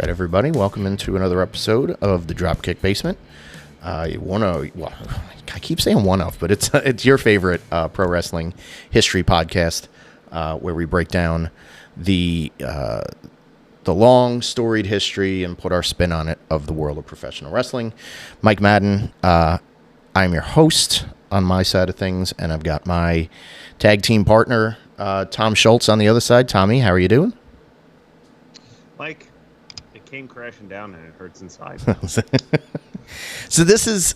right, everybody. Welcome into another episode of the Dropkick Basement. I keep saying one of, but it's your favorite pro wrestling history podcast where we break down the long storied history and put our spin on it of the world of professional wrestling. Mike Madden, I'm your host on my side of things, and I've got my tag team partner, Tom Schultz, on the other side. Tommy, how are you doing? Mike, it came crashing down and it hurts inside. So this is,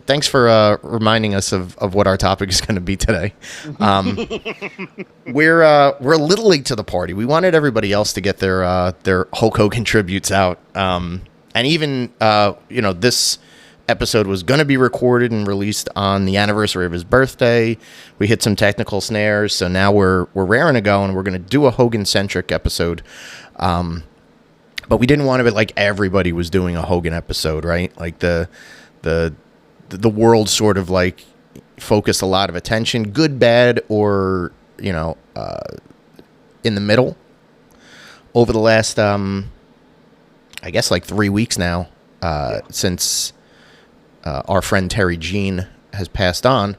thanks for reminding us of what our topic is going to be today. We're a little late to the party. We wanted everybody else to get their Hulk Hogan tributes out, and even this episode was going to be recorded and released on the anniversary of his birthday. We hit some technical snares, so now we're raring to go, and we're going to do a Hogan-centric episode. But we didn't want to be like everybody was doing a Hogan episode, right? Like the world sort of like focused a lot of attention, good, bad, or in the middle over the last I guess like 3 weeks now since our friend Terry Jean has passed on.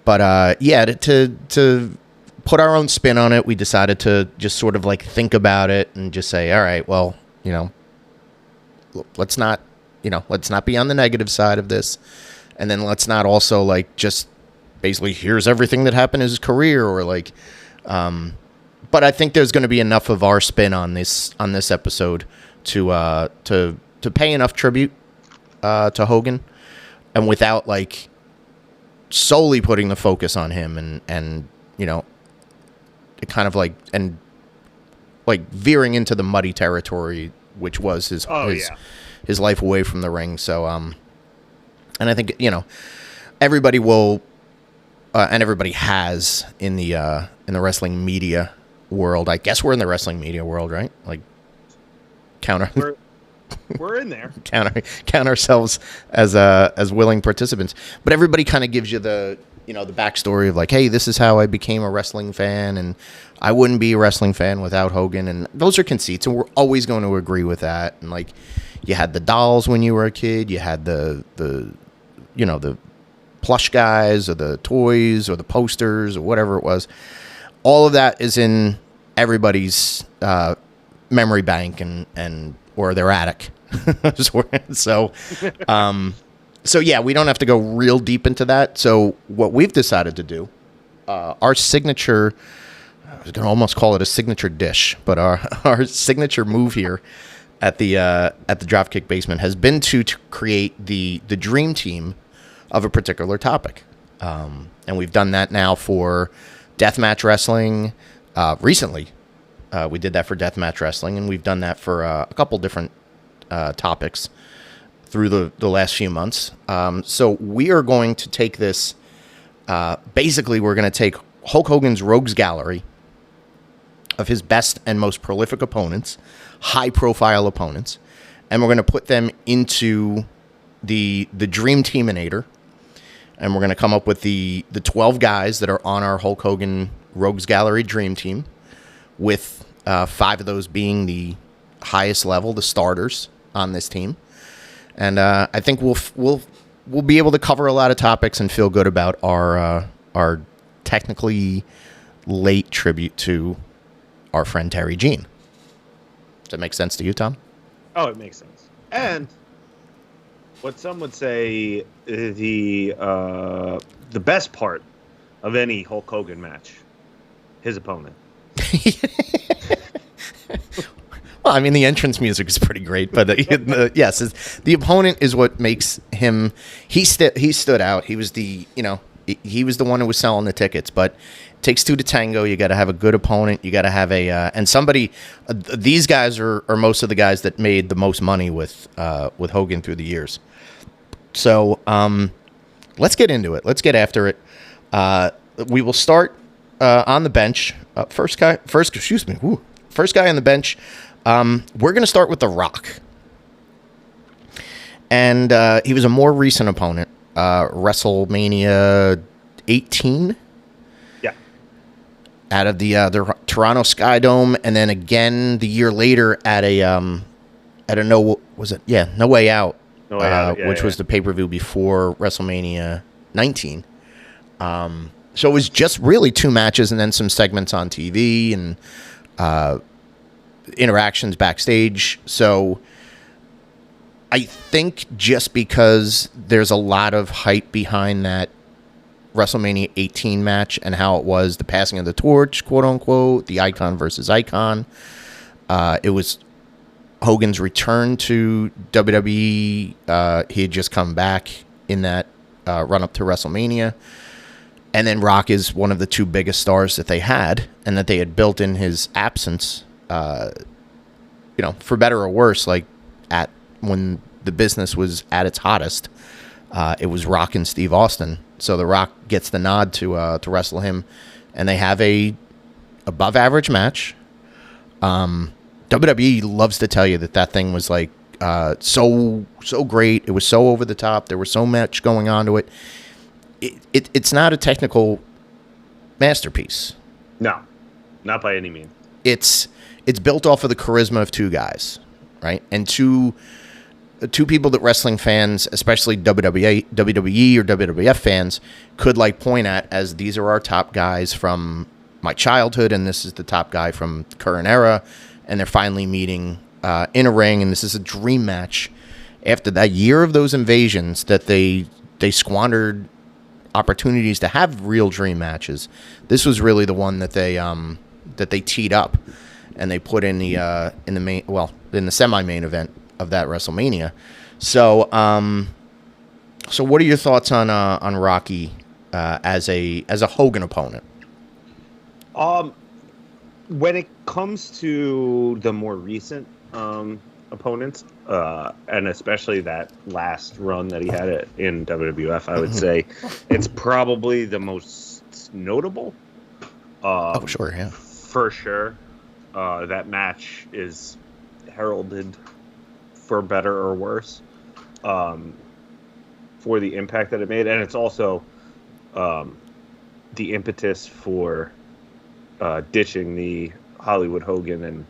But to put our own spin on it, we decided to just sort of like think about it and just say, all right, well, let's not be on the negative side of this, and then let's not also like just basically here's everything that happened in his career, or like but I think there's going to be enough of our spin on this episode to pay enough tribute to Hogan, and without like solely putting the focus on him and it kind of like veering into the muddy territory, which was his life away from the ring. So and I think everybody will and everybody has in the wrestling media world. I guess we're in the wrestling media world, right? Like we're in there. count ourselves as willing participants, but everybody kind of gives you the the backstory of like, hey, this is how I became a wrestling fan, and I wouldn't be a wrestling fan without Hogan, and those are conceits, and we're always going to agree with that. And like, you had the dolls when you were a kid, you had the plush guys or the toys or the posters or whatever it was. All of that is in everybody's memory bank and or their attic. So yeah, we don't have to go real deep into that. So what we've decided to do, our signature, I was going to almost call it a signature dish, but our signature move here at the Dropkick Basement has been to create the dream team of a particular topic. And we've done that now for deathmatch wrestling. Recently, we did that for deathmatch wrestling, and we've done that for a couple different topics through the last few months. So we are going to take this, basically we're going to take Hulk Hogan's Rogues Gallery of his best and most prolific opponents, high-profile opponents, and we're going to put them into the Dream Teaminator, and we're going to come up with the 12 guys that are on our Hulk Hogan Rogues Gallery Dream Team, with 5 of those being the highest level, the starters on this team. And I think we'll be able to cover a lot of topics and feel good about our technically late tribute to our friend Terry Jean. Does that make sense to you, Tom? Oh, it makes sense. And what some would say the best part of any Hulk Hogan match, his opponent. Well, I mean, the entrance music is pretty great, but yes, the opponent is what makes him. He stood out. He was the one who was selling the tickets. But it takes two to tango. You got to have a good opponent. You got to have and somebody. These guys are most of the guys that made the most money with Hogan through the years. So let's get into it. Let's get after it. We will start on the bench. First guy on the bench. We're going to start with The Rock. And he was a more recent opponent, WrestleMania 18. Yeah. out of the Toronto Sky Dome, and then again the year later at a No Way Out, No Way Out, which was the pay-per-view before WrestleMania 19. So it was just really 2 matches and then some segments on TV and interactions backstage. So I think just because there's a lot of hype behind that WrestleMania 18 match and how it was the passing of the torch, quote unquote, the icon versus icon. It was Hogan's return to WWE. He had just come back in that run up to WrestleMania. And then Rock is one of the 2 biggest stars that they had and that they had built in his absence, for better or worse, like when the business was at its hottest, it was Rock and Steve Austin. So The Rock gets the nod to wrestle him, and they have a above average match. WWE loves to tell you that thing was like so great. It was so over the top. There was so much going on to it. It's not a technical masterpiece. No, not by any means. It's built off of the charisma of 2 guys, right? And two people that wrestling fans, especially WWE or WWF fans, could like point at as these are our top guys from my childhood, and this is the top guy from the current era, and they're finally meeting in a ring, and this is a dream match. After that year of those invasions that they squandered opportunities to have real dream matches, this was really the one that they teed up and they put in the semi-main event of that WrestleMania. So what are your thoughts on Rocky as a Hogan opponent? When it comes to the more recent opponents, and especially that last run that he had in WWF, I would say it's probably the most notable. Sure, yeah, for sure. That match is heralded, for better or worse, for the impact that it made, and it's also the impetus for ditching the Hollywood Hogan and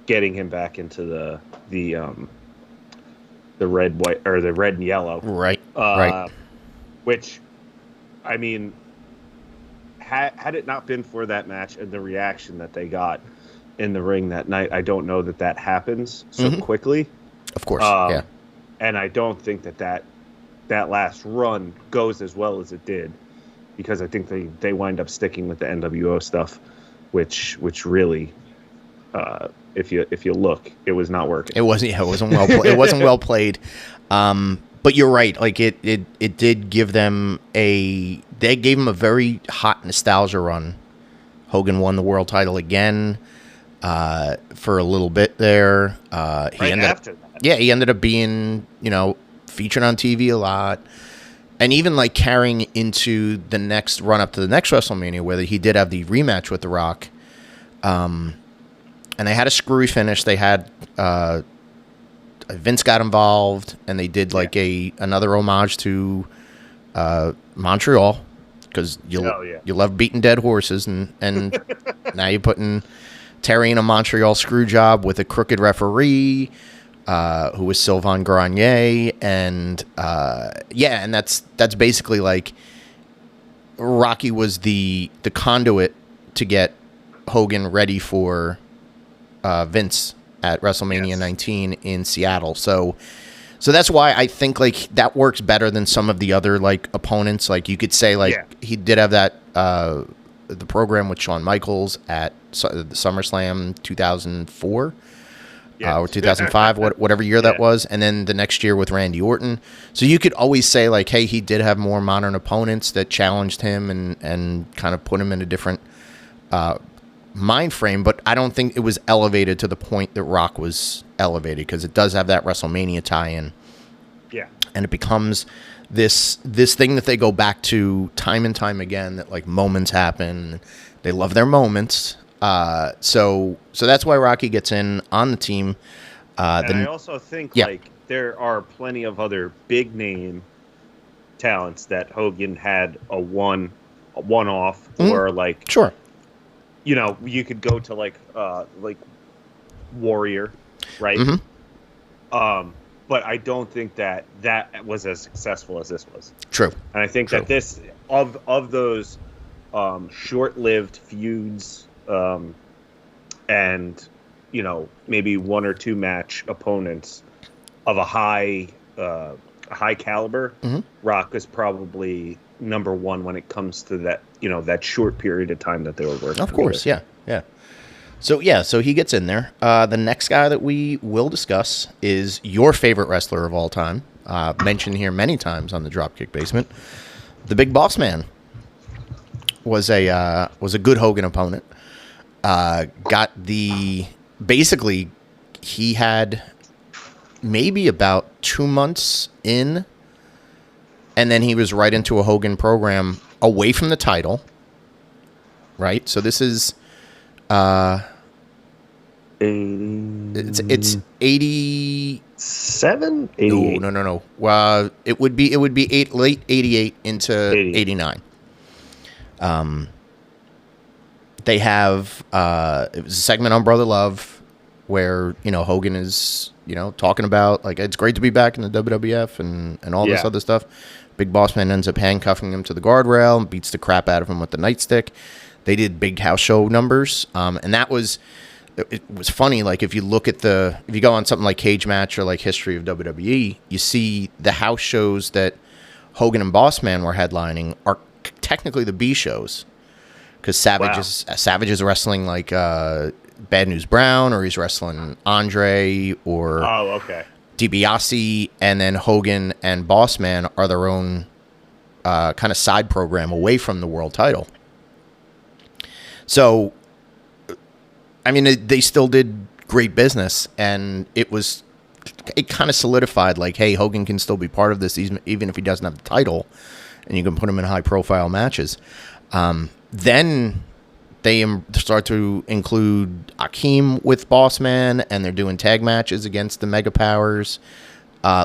getting him back into the red, white, or the red and yellow, right? Right. Which, I mean, had it not been for that match and the reaction that they got in the ring that night, I don't know that happens so quickly. Of course, yeah. And I don't think that last run goes as well as it did, because I think they wind up sticking with the NWO stuff, which really, if you look, it was not working. It wasn't. Yeah, it wasn't well. It wasn't well played. But you're right. Like it did give them They gave him a very hot nostalgia run. Hogan won the world title again for a little bit there. He ended up being featured on TV a lot. And even like carrying into the next run up to the next WrestleMania, where he did have the rematch with The Rock, and they had a screwy finish. They had Vince got involved, and they did like another homage to Montreal, because you love beating dead horses, and now you're putting Terry in a Montreal screw job with a crooked referee. Who was Sylvain Grenier, and and that's basically like Rocky was the conduit to get Hogan ready for Vince at WrestleMania 19 in Seattle. So that's why I think like that works better than some of the other like opponents. Like you could say like he did have that the program with Shawn Michaels at the SummerSlam 2004. Or 2005, whatever year that was, and then the next year with Randy Orton. So you could always say, like, hey, he did have more modern opponents that challenged him and kind of put him in a different mind frame, but I don't think it was elevated to the point that Rock was elevated, because it does have that WrestleMania tie-in. Yeah. And it becomes this thing that they go back to time and time again, that, like, moments happen. They love their moments. So that's why Rocky gets in on the team. And I also think like there are plenty of other big name talents that Hogan had a one-off or like you know, you could go to like Warrior, right? But I don't think that was as successful as this was. True. And I think that this of those short-lived feuds, and you know, maybe 1 or 2 match opponents of a high caliber, Rock is probably number 1 when it comes to that, you know, that short period of time that they were working. Of course, yeah. So he gets in there. The next guy that we will discuss is your favorite wrestler of all time, mentioned here many times on the Dropkick Basement. The Big Boss Man was a good Hogan opponent. Basically he had maybe about 2 months in, and then he was right into a Hogan program away from the title. Right, so this is. It's 87? 88. No. It would be late 88 into 89. They have it was a segment on Brother Love where, you know, Hogan is, you know, talking about like it's great to be back in the WWF and all this other stuff. Big Boss Man ends up handcuffing him to the guardrail and beats the crap out of him with the nightstick. They did big house show numbers, and it was funny. Like if you go on something like Cage Match or like History of WWE, you see the house shows that Hogan and Boss Man were headlining are technically the B shows, because Savage is wrestling like Bad News Brown, or he's wrestling Andre or DiBiase, and then Hogan and Boss Man are their own kind of side program away from the world title. So, I mean, they still did great business, and it kind of solidified, like, hey, Hogan can still be part of this, even if he doesn't have the title, and you can put him in high-profile matches. Then they start to include Akeem with Boss Man, and they're doing tag matches against the Mega Powers,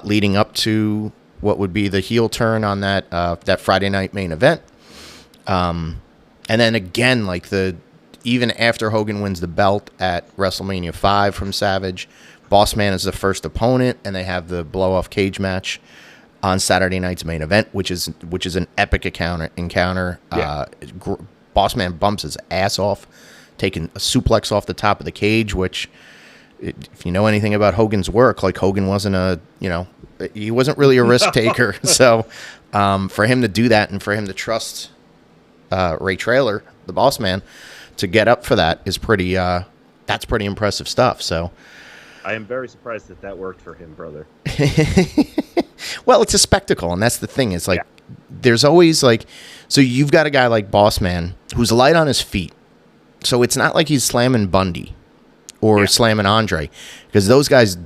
leading up to what would be the heel turn on that Friday night main event. And then again, like even after Hogan wins the belt at WrestleMania 5 from Savage, Boss Man is the first opponent, and they have the blow-off cage match on Saturday night's main event, which is an epic encounter. Yeah. Boss Man bumps his ass off, taking a suplex off the top of the cage, which, if you know anything about Hogan's work, like Hogan he wasn't really a risk taker. So for him to do that and for him to trust Ray Traylor, the Boss Man, to get up for that is that's pretty impressive stuff. So I am very surprised that worked for him, brother. Well, it's a spectacle, and that's the thing. It's like there's always like, so you've got a guy like Boss Man who's light on his feet, so it's not like he's slamming Bundy or slamming Andre, because those guys,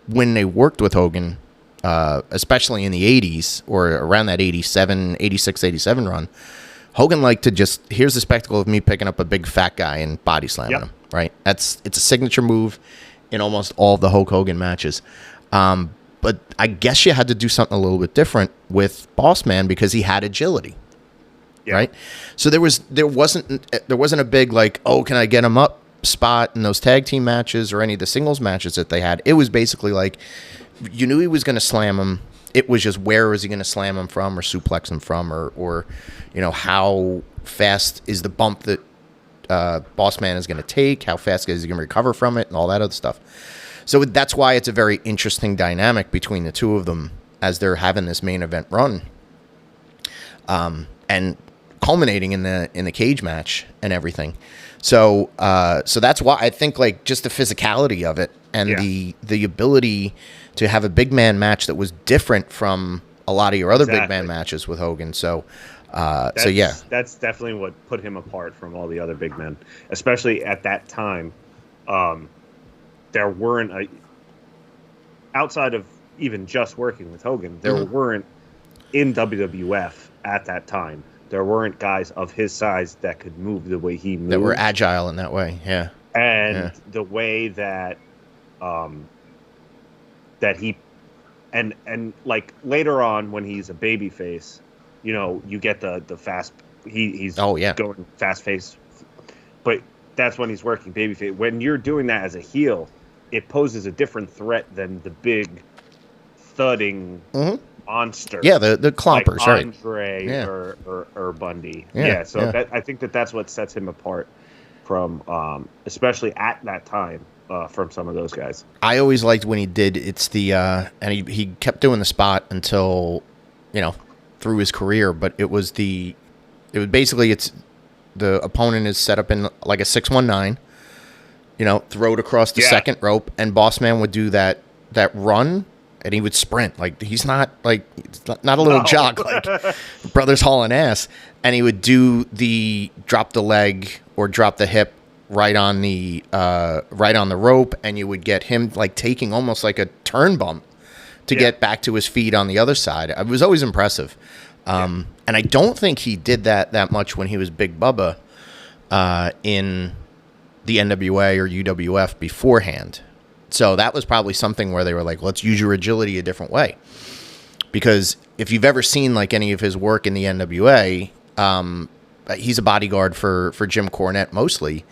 when they worked with Hogan, especially in the 80s or around that 86, 87 run, Hogan liked to just, here's the spectacle of me picking up a big fat guy and body slamming him, right? It's a signature move in almost all of the Hulk Hogan matches. But I guess you had to do something a little bit different with Boss Man because he had agility, right? So there wasn't a big like, oh, can I get him up spot in those tag team matches or any of the singles matches that they had. It was basically like, you knew he was going to slam him. It was just, where was he going to slam him from or suplex him from, or how fast is the bump that Boss Man is going to take, how fast is he going to recover from it, and all that other stuff. So that's why it's a very interesting dynamic between the two of them as they're having this main event run, and culminating in the cage match and everything. So that's why I think, like, just the physicality of it and the ability to have a big man match that was different from a lot of your other big man matches with Hogan. So that's definitely what put him apart from all the other big men, especially at that time. There weren't outside of even just working with Hogan, there weren't in WWF at that time. There weren't guys of his size that could move the way he moved. That were agile in that way, yeah. And the way that that he and like later on when he's a babyface, you get the fast. He's going fast face. but that's when he's working babyface. When you're doing that as a heel, it poses a different threat than the big thudding monster. Yeah, the clompers, like right? Andre Yeah. or Bundy. Yeah, So yeah. That, I think that's what sets him apart from, especially at that time, from some of those guys. I always liked when he did. It's the and he kept doing the spot until, through his career. But it was basically it's the opponent is set up in like a 619. Throw it across the second rope, and Bossman would do that run, and he would sprint. Like he's not like not a little jog like Brothers hauling ass, and he would do the drop the leg or drop the hip right on the rope, and you would get him like taking almost like a turn bump to get back to his feet on the other side. It was always impressive, and I don't think he did that much when he was Big Bubba in the NWA or UWF beforehand. So that was probably something where they were like, let's use your agility a different way. Because if you've ever seen like any of his work in the NWA, he's a bodyguard for Jim Cornette mostly.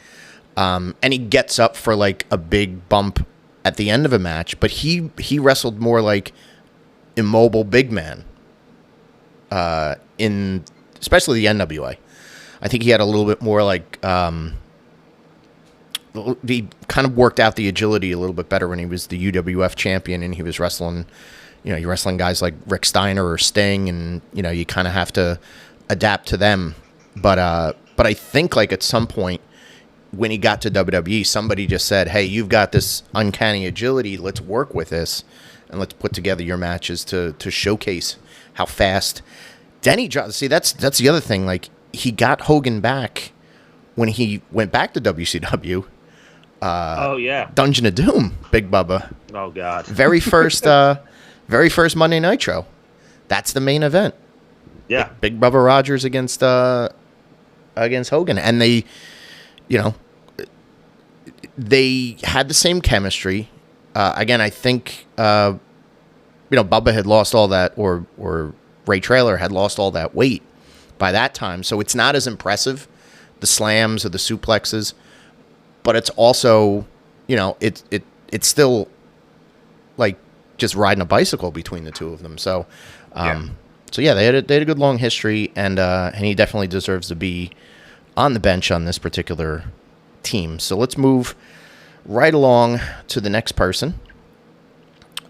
And he gets up for like a big bump at the end of a match, but he wrestled more like immobile big man in especially the NWA. I think he had a little bit more like he kind of worked out the agility a little bit better when he was the UWF champion and he was wrestling, you're wrestling guys like Rick Steiner or Sting, and you kind of have to adapt to them. But I think like at some point when he got to WWE, somebody just said, "Hey, you've got this uncanny agility. Let's work with this, and let's put together your matches to showcase how fast." Denny, see, that's the other thing. Like he got Hogan back when he went back to WCW. Dungeon of Doom, Big Bubba. Oh God. Very first Monday Nitro. That's the main event. Yeah. Big Bubba Rogers against Hogan, and they had the same chemistry. Again, I think Bubba had lost all that, or Ray Traylor had lost all that weight by that time, so it's not as impressive, the slams or the suplexes, but it's also it's still like just riding a bicycle between the two of them. So they had a good long history, and he definitely deserves to be on the bench on this particular team. So let's move right along to the next person.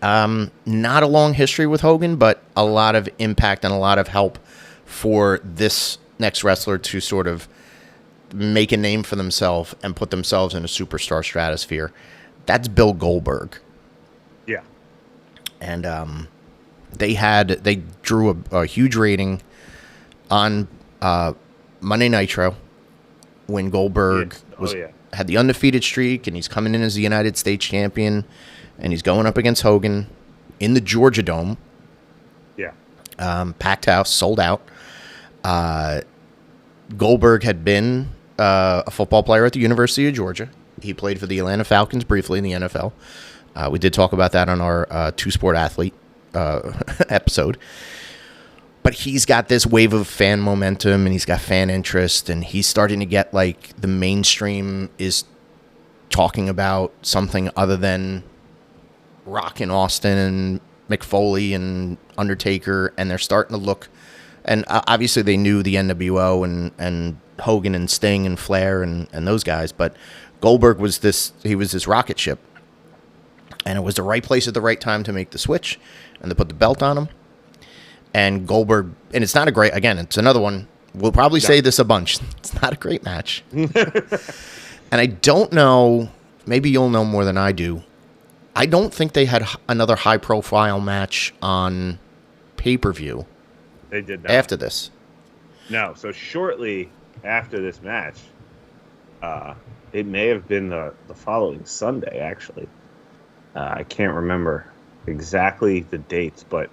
Not a long history with Hogan, but a lot of impact and a lot of help for this next wrestler to sort of make a name for themselves and put themselves in a superstar stratosphere. That's Bill Goldberg. Yeah. And they drew a huge rating on Monday Nitro when Goldberg had the undefeated streak, and he's coming in as the United States champion, and he's going up against Hogan in the Georgia Dome. Yeah. Packed house, sold out. Goldberg had been a football player at the University of Georgia. He played for the Atlanta Falcons briefly in the NFL. We did talk about that on our two-sport athlete episode. But he's got this wave of fan momentum, and he's got fan interest, and he's starting to get like the mainstream is talking about something other than Rock and Austin and Mick Foley and Undertaker, and they're starting to look. And obviously they knew the NWO and Hogan and Sting and Flair and those guys, but Goldberg was this rocket ship. And it was the right place at the right time to make the switch and to put the belt on him. And Goldberg, and it's not a great, again, it's another one, we'll probably say this a bunch, it's not a great match. And I don't know, maybe you'll know more than I do, I don't think they had another high-profile match on pay-per-view. They did not. After this. No, so shortly after this match, it may have been the following Sunday, actually. I can't remember exactly the dates, but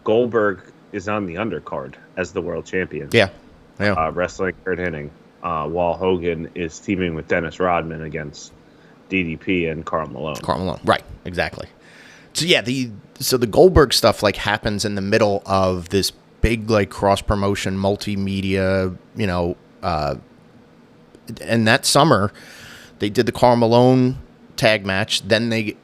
Goldberg is on the undercard as the world champion. Yeah. Wrestling Kurt Hennig, while Hogan is teaming with Dennis Rodman against DDP and Karl Malone. Right, exactly. So yeah, the Goldberg stuff like happens in the middle of this big like cross promotion multimedia, and that summer they did the Karl Malone tag match. Then they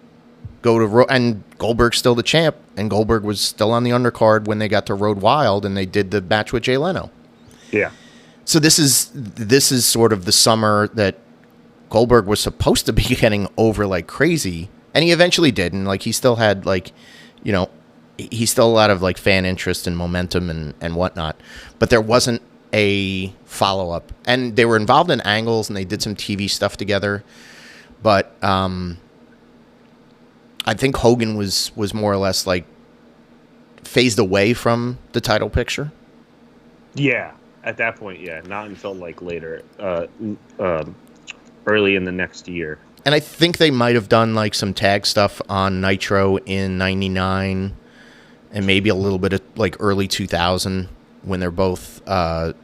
go to and Goldberg's still the champ, and Goldberg was still on the undercard when they got to Road Wild, and they did the match with Jay Leno. Yeah. So this is sort of the summer that Goldberg was supposed to be getting over like crazy, and he eventually did, and like he still had like, he still a lot of like fan interest and momentum and whatnot, but there wasn't a follow up, and they were involved in angles and they did some TV stuff together, but I think Hogan was more or less like phased away from the title picture. Yeah. At that point, yeah, not until like later, early in the next year. And I think they might have done like some tag stuff on Nitro in '99, and maybe a little bit of like early 2000 when they're both, just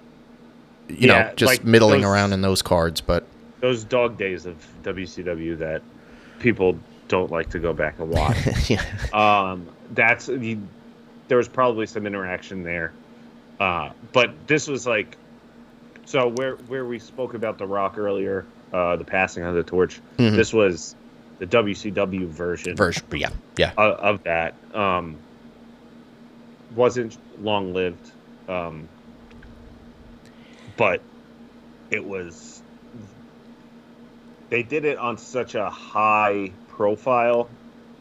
like middling around in those cards. But those dog days of WCW that people don't like to go back and watch. Yeah. There was probably some interaction there. But this was like, so where we spoke about The Rock earlier, the passing of the torch. Mm-hmm. This was the WCW version. Yeah. Of that. Wasn't long lived, but it was. They did it on such a high profile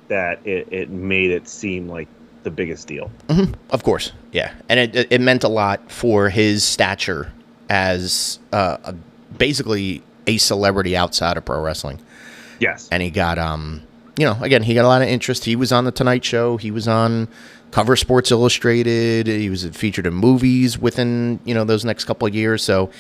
that it made it seem like the biggest deal. Mm-hmm. Of course, yeah, and it meant a lot for his stature as basically a celebrity outside of pro wrestling. Yes, and he got again, he got a lot of interest. He was on the Tonight Show. He was on cover Sports Illustrated. He was featured in movies within those next couple of years. So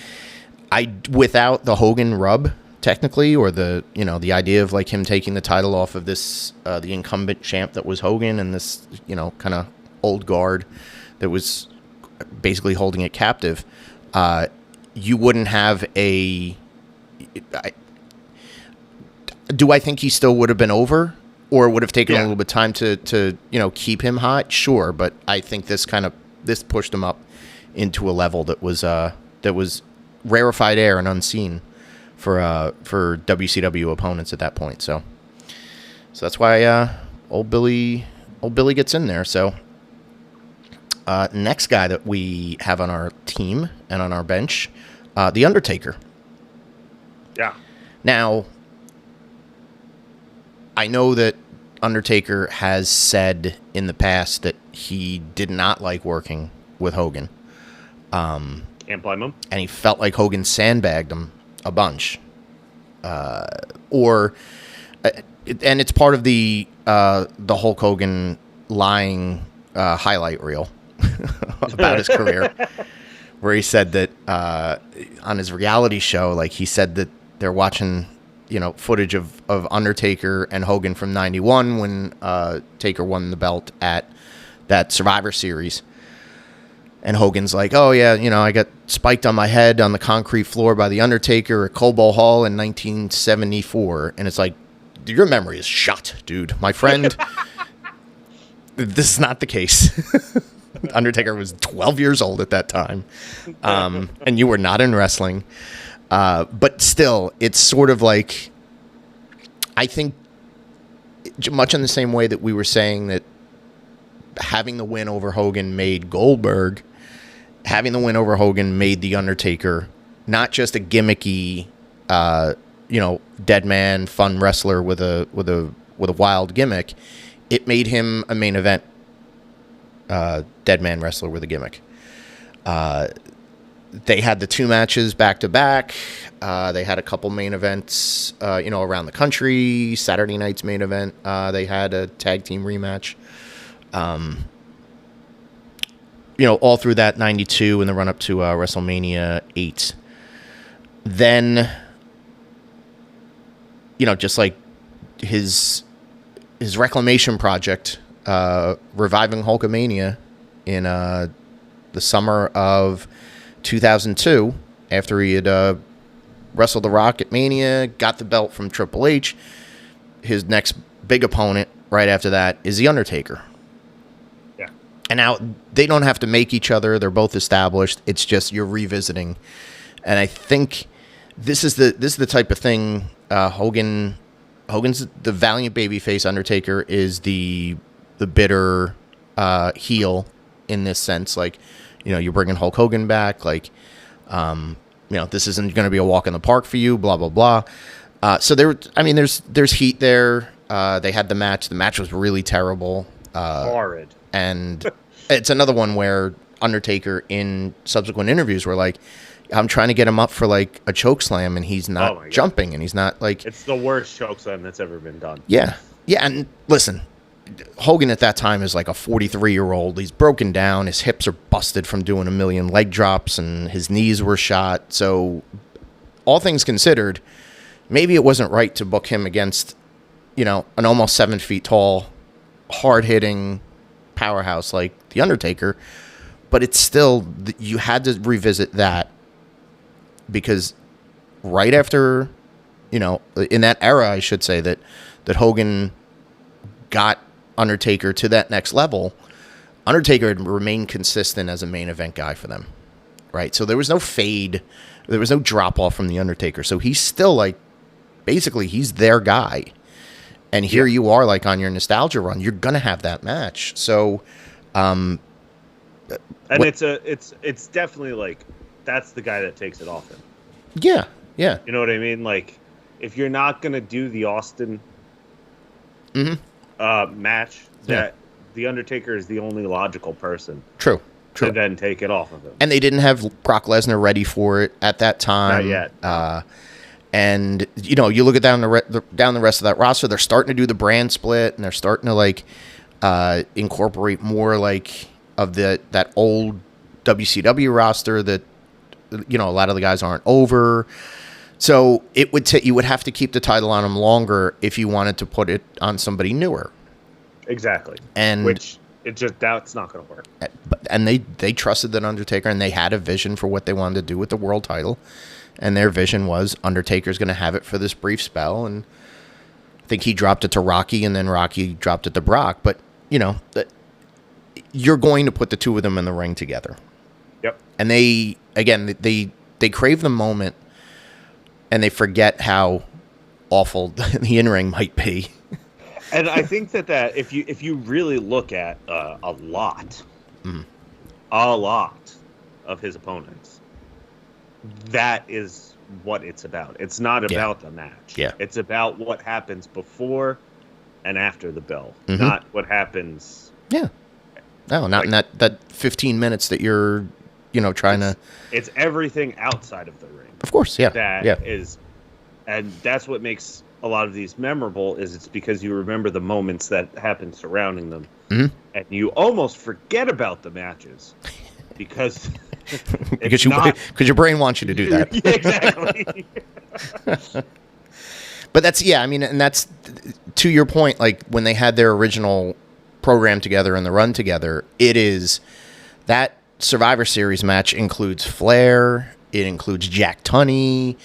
without the Hogan rub, technically, or the idea of like him taking the title off of this the incumbent champ that was Hogan, and this kind of old guard that was basically holding it captive, you wouldn't have do I think he still would have been over, or would have taken a little bit of time to keep him hot? Sure, but I think this pushed him up into a level that was rarefied air and unseen for WCW opponents at that point. So that's why old Billy gets in there. So next guy that we have on our team and on our bench, The Undertaker. Yeah. Now, I know that Undertaker has said in the past that he did not like working with Hogan. Can't blame him. And he felt like Hogan sandbagged him a bunch. And it's part of the Hulk Hogan lying highlight reel about his career, where he said that on his reality show, like he said that they're watching footage of Undertaker and Hogan from '91 when Taker won the belt at that Survivor Series. And Hogan's like, oh, yeah, I got spiked on my head on the concrete floor by The Undertaker at Cobo Hall in 1974. And it's like, your memory is shot, dude. My friend, this is not the case. Undertaker was 12 years old at that time. And you were not in wrestling. But still, it's sort of like, I think, much in the same way that we were saying that having the win over Hogan made Goldberg, having the win over Hogan made The Undertaker not just a gimmicky, dead man, fun wrestler with a wild gimmick. It made him a main event dead man wrestler with a gimmick. They had the two matches back to back. They had a couple main events, around the country. Saturday night's main event. They had a tag team rematch. All through that 92 and the run up to WrestleMania 8. Then, just like his reclamation project, reviving Hulkamania in the summer of 2002, after he had wrestled The Rock at Mania, got the belt from Triple H. His next big opponent right after that is The Undertaker. Yeah. And now they don't have to make each other. They're both established. It's just you're revisiting. And I think this is the type of thing. Hogan's the valiant babyface. Undertaker is the bitter heel in this sense. Like, you're bringing Hulk Hogan back. Like, this isn't going to be a walk in the park for you. Blah blah blah. So there's heat there. They had the match. The match was really terrible. Horrid. And it's another one where Undertaker in subsequent interviews were like, I'm trying to get him up for like a choke slam and he's not jumping and he's not like... It's the worst choke slam that's ever been done. Yeah. Yeah. And listen, Hogan at that time is like a 43-year-old. He's broken down. His hips are busted from doing a million leg drops and his knees were shot. So all things considered, maybe it wasn't right to book him against, an almost 7 feet tall, hard-hitting powerhouse like The Undertaker. But it's still, you had to revisit that because right after, in that era, I should say, that Hogan got Undertaker to that next level, Undertaker had remained consistent as a main event guy for them, right? So there was no fade. There was no drop-off from The Undertaker. So he's still, like, basically, he's their guy. And here you are, like, on your nostalgia run. You're going to have that match. So... and it's definitely like that's the guy that takes it off him. Yeah. You know what I mean? Like, if you're not gonna do the Austin match, that the Undertaker is the only logical person. True. To then take it off of him. And they didn't have Brock Lesnar ready for it at that time. Not yet. And you look at down the rest of that roster, they're starting to do the brand split, and they're starting to like incorporate more like of that old WCW roster that a lot of the guys aren't over. So it would you would have to keep the title on them longer if you wanted to put it on somebody newer. Exactly. And which that's not going to work. And they trusted that Undertaker, and they had a vision for what they wanted to do with the world title. And their vision was Undertaker's going to have it for this brief spell. And I think he dropped it to Rocky, and then Rocky dropped it to Brock. But, you're going to put the two of them in the ring together. Yep. And they crave the moment, and they forget how awful the in-ring might be. And I think that if you really look at a lot of his opponents, that is what it's about. It's not about the match. Yeah. It's about what happens before and after the bell, not what happens. Yeah. No, not in that 15 minutes that you're, trying to. It's everything outside of the ring. Of course, yeah. That is, and that's what makes a lot of these memorable. Is it's because you remember the moments that happen surrounding them, and you almost forget about the matches because your brain wants you to do that. Exactly. But that's and that's to your point. Like when they had their original program together and the run together, it is that Survivor Series match includes Flair, it includes Jack Tunney,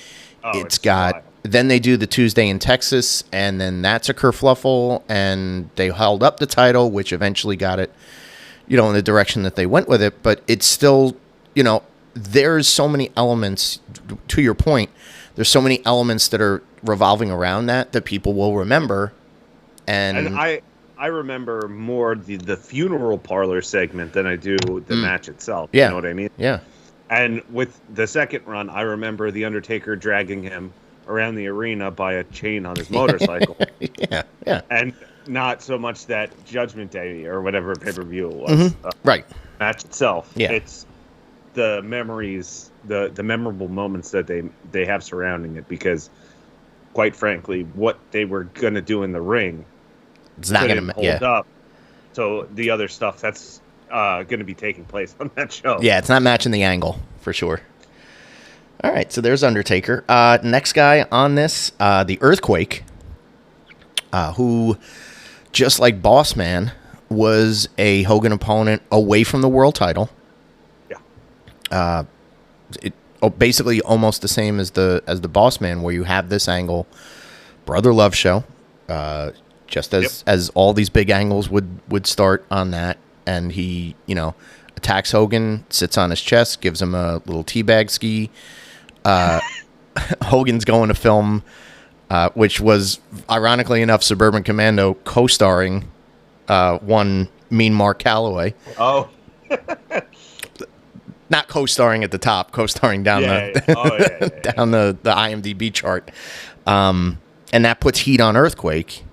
it's got wild. Then they do the Tuesday in Texas, and then that's a kerfluffle, and they held up the title, which eventually got it in the direction that they went with it. But it's still there's so many elements, to your point, there's so many elements that are revolving around that people will remember. And I remember more the funeral parlor segment than I do the match itself. Yeah. You know what I mean? Yeah. And with the second run, I remember The Undertaker dragging him around the arena by a chain on his motorcycle. Yeah. And not so much that Judgment Day or whatever pay-per-view it was. Right. Match itself. Yeah. It's the memories, the memorable moments that they have surrounding it, because quite frankly, what they were going to do in the ring it's not going to hold up. So the other stuff that's going to be taking place on that show. Yeah, it's not matching the angle for sure. All right, so there's Undertaker. Next guy on this, the Earthquake, who, just like Boss Man, was a Hogan opponent away from the world title. Yeah. Basically almost the same as the Boss Man, where you have this angle, Brother Love show, just as all these big angles would start on that, and he attacks Hogan, sits on his chest, gives him a little teabag ski, Hogan's going to film, which was ironically enough Suburban Commando co-starring one Mean Mark Calloway. Oh. Not co-starring at the top, co-starring down down the IMDb chart. And that puts heat on Earthquake.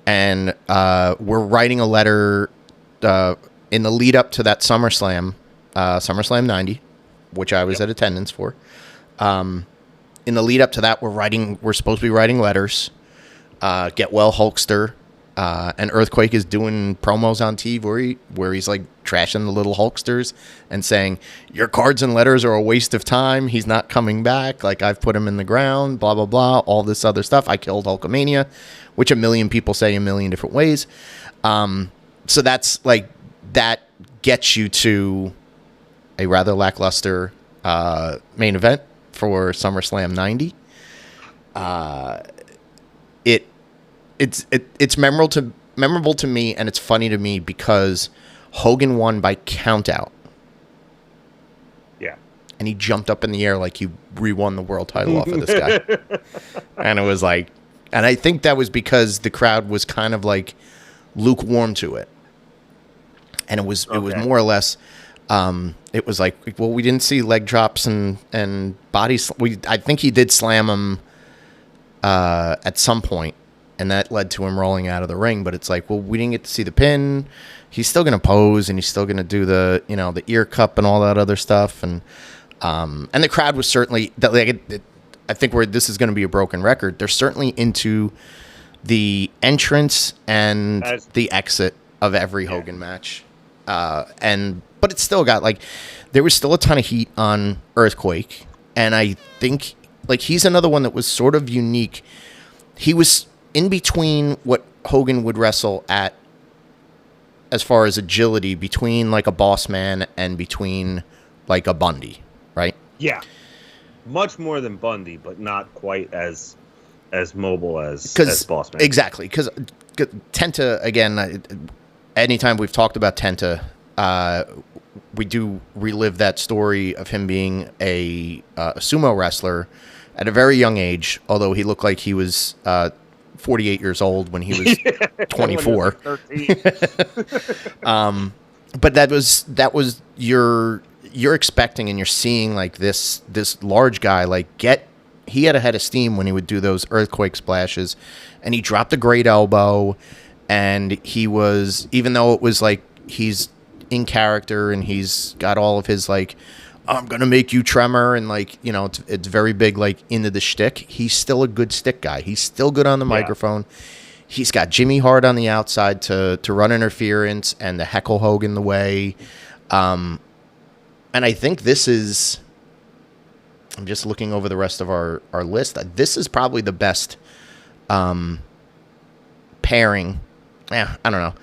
And we're writing a letter in the lead up to that SummerSlam 90, which I was at attendance for. In the lead up to that, we're supposed to be writing letters. Get Well Hulkster. And Earthquake is doing promos on TV where he's like trashing the little Hulksters and saying, your cards and letters are a waste of time. He's not coming back. Like, I've put him in the ground, blah, blah, blah, all this other stuff. I killed Hulkamania, which a million people say a million different ways. So that's like, that gets you to a rather lackluster main event for SummerSlam 90. It's memorable to me, and it's funny to me because Hogan won by countout. Yeah. And he jumped up in the air like he re-won the world title off of this guy. And it was like, and I think that was because the crowd was kind of like lukewarm to it. And it was more or less, it was like, well, we didn't see leg drops and bodies. I think he did slam him at some point. And that led to him rolling out of the ring. But it's like, well, we didn't get to see the pin. He's still going to pose, and he's still going to do the, the ear cup and all that other stuff. And the crowd was certainly, I think this is going to be a broken record. They're certainly into the entrance and the exit of every Hogan match. But it still got, like, there was still a ton of heat on Earthquake. And I think, like, he's another one that was sort of unique. He was in between what Hogan would wrestle at as far as agility, between like a Boss Man and between like a Bundy, right? Yeah. Much more than Bundy, but not quite as mobile as Boss Man. Exactly. Because Tenta, again, anytime we've talked about Tenta, we do relive that story of him being a sumo wrestler at a very young age, although he looked like he was 48 years old when he was 24. When he was 13. But that was you're expecting, and you're seeing like this large guy like he had a head of steam when he would do those Earthquake splashes, and he dropped a great elbow, and he was, even though it was like he's in character and he's got all of his like, I'm going to make you tremor, and like, it's very big, like, into the shtick. He's still a good stick guy. He's still good on the microphone. He's got Jimmy Hart on the outside to run interference and to heckle Hogan the way. And I think this is, I'm just looking over the rest of our list. This is probably the best pairing. I don't know.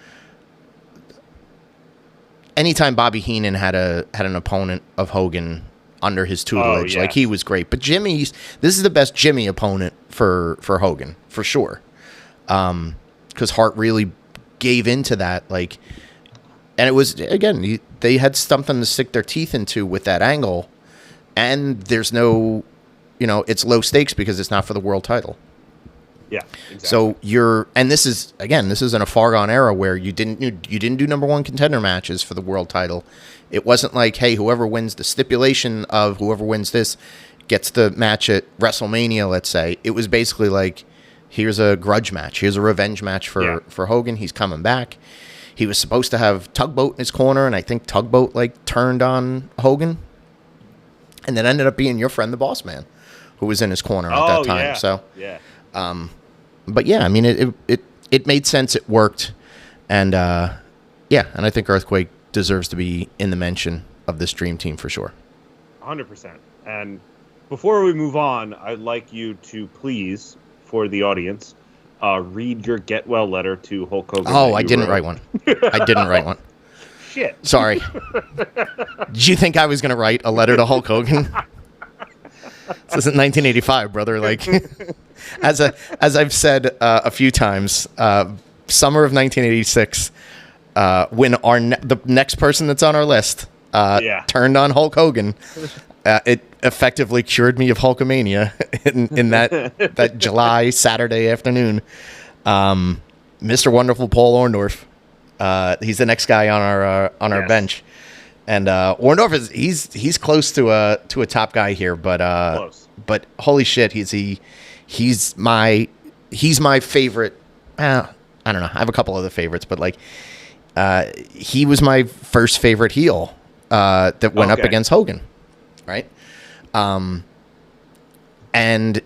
Anytime Bobby Heenan had an opponent of Hogan under his tutelage, like, he was great. But this is the best Jimmy opponent for Hogan, for sure. Because Hart really gave into that, like, and it was, again, they had something to stick their teeth into with that angle, and there's no, it's low stakes because it's not for the world title. Yeah, exactly. So this is in a far gone era where you didn't do number one contender matches for the world title. It wasn't like, hey, whoever wins the stipulation of whoever wins this gets the match at WrestleMania, let's say. It was basically like, here's a grudge match, here's a revenge match for Hogan. He's coming back. He was supposed to have Tugboat in his corner, and I think Tugboat like turned on Hogan, and then ended up being your friend, the Boss Man, who was in his corner at that time. Yeah. So yeah. But yeah, I mean, it made sense. It worked. And and I think Earthquake deserves to be in the mention of this dream team for sure. 100%. And before we move on, I'd like you to please, for the audience, read your get well letter to Hulk Hogan. Oh, I didn't write one. Shit. Sorry. Did you think I was going to write a letter to Hulk Hogan? This isn't 1985, brother. Like, as I've said a few times, summer of 1986, when the next person that's on our list turned on Hulk Hogan, it effectively cured me of Hulkamania in that July Saturday afternoon. Mr. Wonderful Paul Orndorff. He's the next guy on our bench, and Orndorff he's close to a top guy here, but holy shit, he's my favorite. I don't know. I have a couple other favorites, but like he was my first favorite heel that went up against Hogan, right? And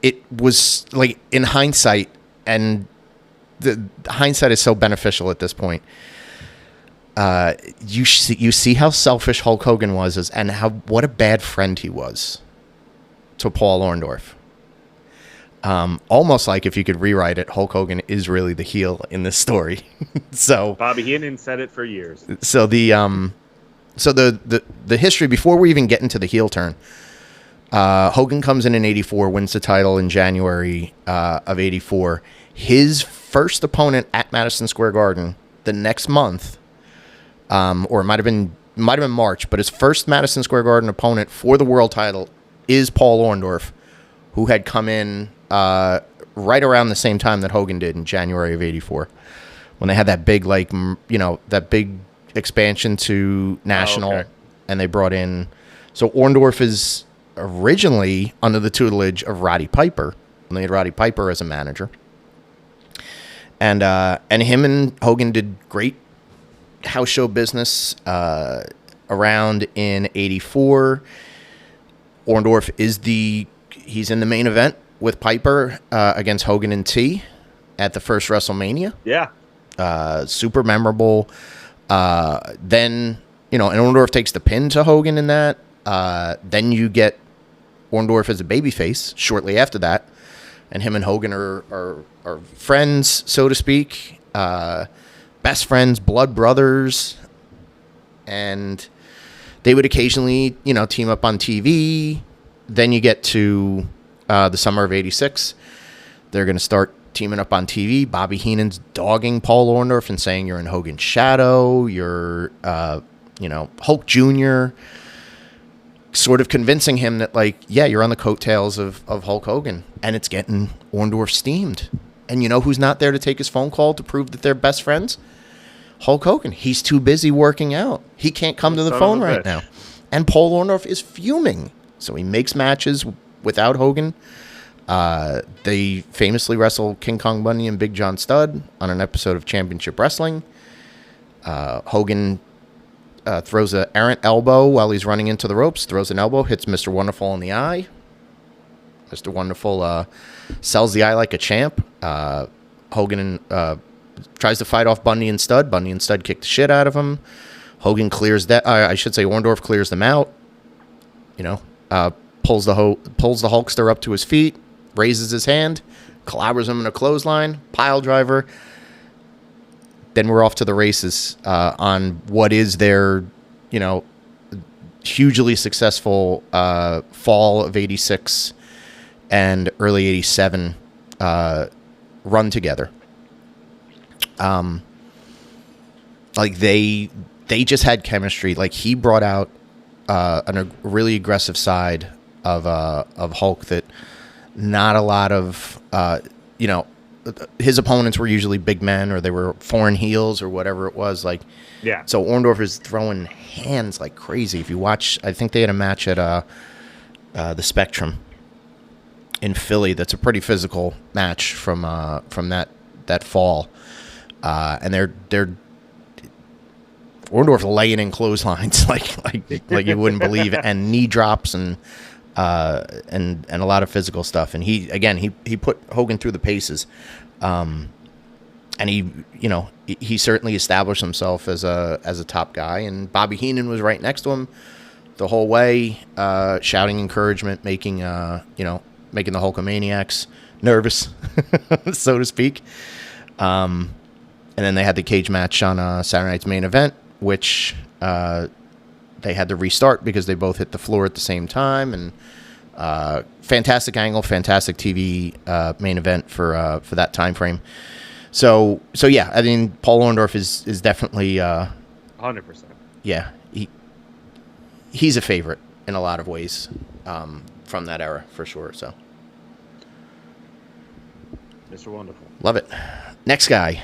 it was like in hindsight, and the hindsight is so beneficial at this point. You see how selfish Hulk Hogan was, and what a bad friend he was to Paul Orndorff. Almost like if you could rewrite it, Hulk Hogan is really the heel in this story. So Bobby Heenan said it for years. So the history before we even get into the heel turn, Hogan comes in '84, wins the title in January of '84. His first opponent at Madison Square Garden the next month, or it might have been March, but his first Madison Square Garden opponent for the world title is Paul Orndorff, who had come in right around the same time that Hogan did in January of '84, when they had that big that big expansion to national, and they brought in. So Orndorff is originally under the tutelage of Roddy Piper, and they had Roddy Piper as a manager. And him and Hogan did great house show business around in '84. Orndorff he's in the main event with Piper against Hogan and T at the first WrestleMania. Yeah. Super memorable. Then, and Orndorff takes the pin to Hogan in that. Then you get Orndorff as a babyface shortly after that. And him and Hogan are friends, so to speak. Best friends, blood brothers. And they would occasionally, team up on TV. Then you get to the summer of '86. They're going to start teaming up on TV. Bobby Heenan's dogging Paul Orndorff and saying you're in Hogan's shadow. You're, Hulk Jr., sort of convincing him that, you're on the coattails of Hulk Hogan. And it's getting Orndorff steamed. And you know who's not there to take his phone call to prove that they're best friends? Hulk Hogan. He's too busy working out. He can't come to the phone right now. And Paul Orndorff is fuming. So he makes matches without Hogan. They famously wrestle King Kong Bundy and Big John Studd on an episode of Championship Wrestling. Hogan throws an errant elbow while he's running into the ropes, throws an elbow, hits Mr. Wonderful in the eye. Mr. Wonderful sells the eye like a champ. Hogan tries to fight off Bundy and Studd. Bundy and Studd kick the shit out of him. Hogan clears that. Orndorff clears them out. Pulls the Hulkster up to his feet, raises his hand, clobbers him in a clothesline, pile driver. Then we're off to the races on what is their, hugely successful fall of '86 and early '87 run together. They just had chemistry. He brought out a really aggressive side of Hulk that not a lot of his opponents were usually big men, or they were foreign heels, or whatever it was. So Orndorff is throwing hands like crazy. If you watch, I think they had a match at the Spectrum in Philly. That's a pretty physical match from that fall, and they're Orndorff laying in clotheslines like you wouldn't believe, and knee drops and a lot of physical stuff. And he put Hogan through the paces, and he certainly established himself as a top guy. And Bobby Heenan was right next to him the whole way, shouting encouragement, making the Hulkamaniacs nervous, so to speak. And then they had the cage match on Saturday Night's Main Event, which they had to restart because they both hit the floor at the same time. And fantastic angle, fantastic TV main event for that time frame. So yeah, I mean, Paul Orndorff is definitely 100%. Yeah, he's a favorite, in a lot of ways from that era for sure. So Mr. Wonderful. love it. Next guy.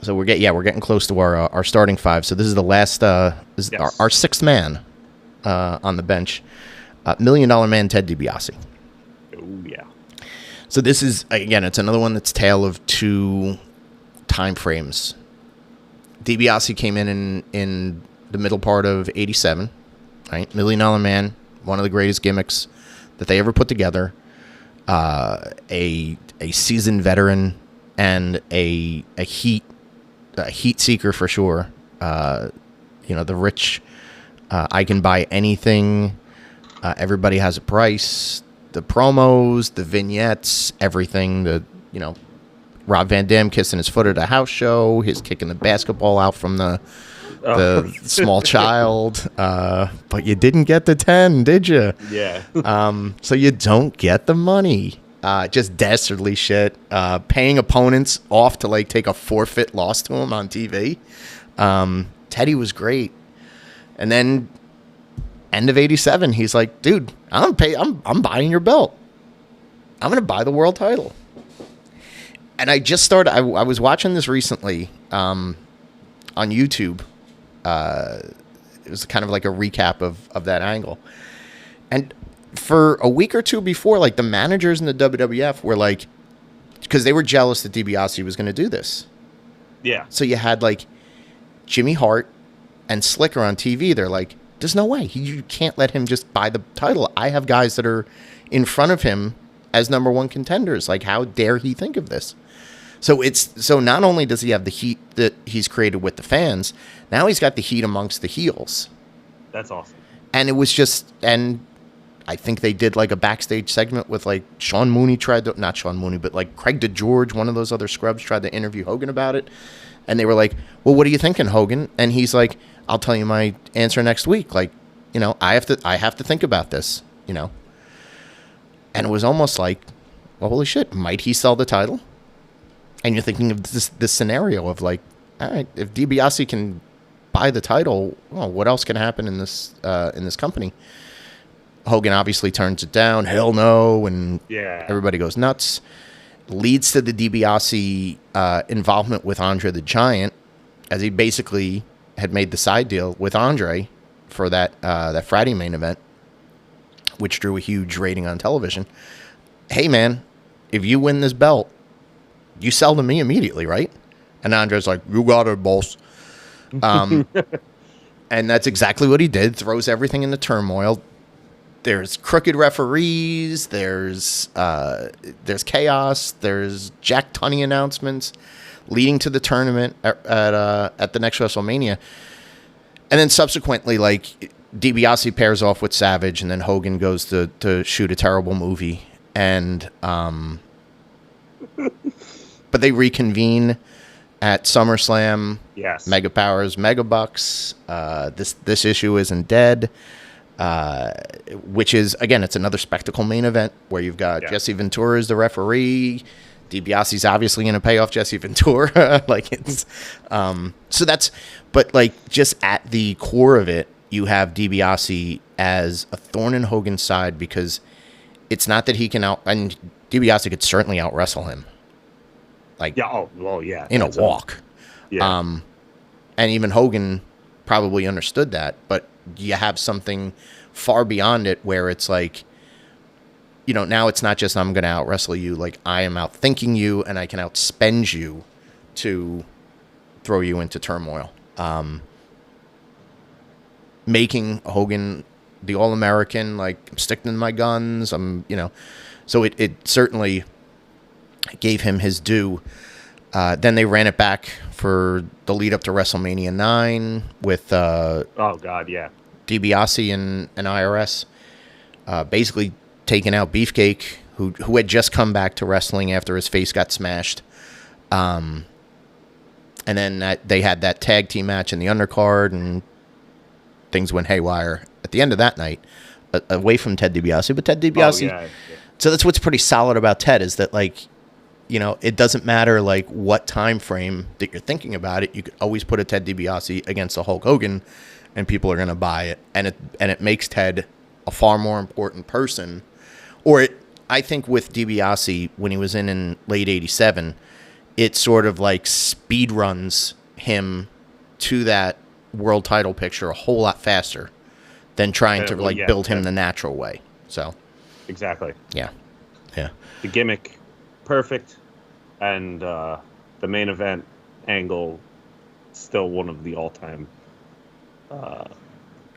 So we're getting close to our starting five. So this is the last this is our sixth man on the bench. $1 Million Man Ted DiBiase. Oh yeah. So this is, again, it's another one that's tale of two time frames. DiBiase came in the middle part of '87, right? $1 Million Man, one of the greatest gimmicks that they ever put together. A seasoned veteran and a heat seeker for sure. The rich, I can buy anything. Everybody has a price. The promos, the vignettes, everything. Rob Van Dam kissing his foot at a house show, his kicking the basketball out from the small child. But you didn't get the 10, did you? Yeah. So you don't get the money. Just dastardly shit. Paying opponents off to like take a forfeit loss to him on TV. Teddy was great. And then end of '87, he's like, dude, I'm buying your belt. I'm gonna buy the world title. And I just started. I was watching this recently on YouTube. It was kind of like a recap of that angle. And for a week or two before, like the managers in the WWF were like, because they were jealous that DiBiase was going to do this. Yeah. So you had like Jimmy Hart and Slicker on TV. They're like, there's no way. You can't let him just buy the title. I have guys that are in front of him as number one contenders. Like, how dare he think of this? So not only does he have the heat that he's created with the fans, now he's got the heat amongst the heels. That's awesome. And it was just, and I think they did like a backstage segment with like Sean Mooney not Sean Mooney, but like Craig DeGeorge, one of those other scrubs, tried to interview Hogan about it. And they were like, well, what are you thinking, Hogan? And he's like, I'll tell you my answer next week. Like, I have to think about this, And it was almost like, well, holy shit, might he sell the title? And you're thinking of this scenario of like, all right, if DiBiase can buy the title, well, what else can happen in this company? Hogan obviously turns it down. Hell no. And everybody goes nuts. Leads to the DiBiase involvement with Andre the Giant, as he basically had made the side deal with Andre for that Friday main event, which drew a huge rating on television. Hey, man, if you win this belt, you sell to me immediately, right? And Andre's like, you got it, boss. And that's exactly what he did. Throws everything into turmoil. There's crooked referees. There's chaos. There's Jack Tunney announcements leading to the tournament at the next WrestleMania. And then subsequently, like, DiBiase pairs off with Savage, and then Hogan goes to shoot a terrible movie. And but they reconvene at SummerSlam. Yes. Mega Powers, Mega Bucks. This issue isn't dead. Which is, again, it's another spectacle main event where you've got Jesse Ventura as the referee. DiBiase's obviously going to pay off Jesse Ventura. Like, it's so that's, but like, just at the core of it, you have DiBiase as a thorn in Hogan's side, because it's not that he can and DiBiase could certainly out wrestle him. Like, in a walk. And even Hogan probably understood that, but you have something far beyond it where it's like, now it's not just I'm going to out wrestle you. Like, I am out thinking you, and I can outspend you to throw you into turmoil. Making Hogan the All-American, like, I'm sticking to my guns. So it certainly gave him his due. Then they ran it back for the lead up to WrestleMania 9 with DiBiase and IRS, basically taking out Beefcake, who had just come back to wrestling after his face got smashed. And then they had that tag team match in the undercard, and things went haywire at the end of that night, away from Ted DiBiase. But Ted DiBiase, so that's what's pretty solid about Ted, is that, like, it doesn't matter like what time frame that you're thinking about it. You could always put a Ted DiBiase against a Hulk Hogan, and people are going to buy it, and it makes Ted a far more important person. Or I think with DiBiase, when he was in late '87, it sort of like speed runs him to that world title picture a whole lot faster than trying to build him the natural way. So exactly. Yeah. The gimmick, perfect, and the main event angle, still one of the all-time.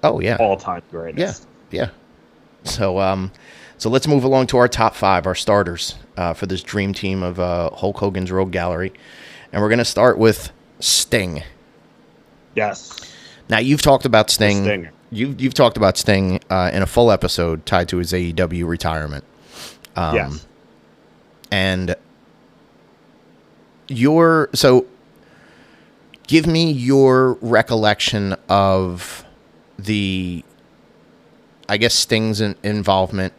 All-time greatest. Yeah. So let's move along to our top 5, our starters for this dream team of Hulk Hogan's Rogue Gallery, and we're gonna start with Sting. Yes. Now you've talked about Sting. You've talked about Sting in a full episode tied to his AEW retirement. Yes. And give me your recollection of Sting's involvement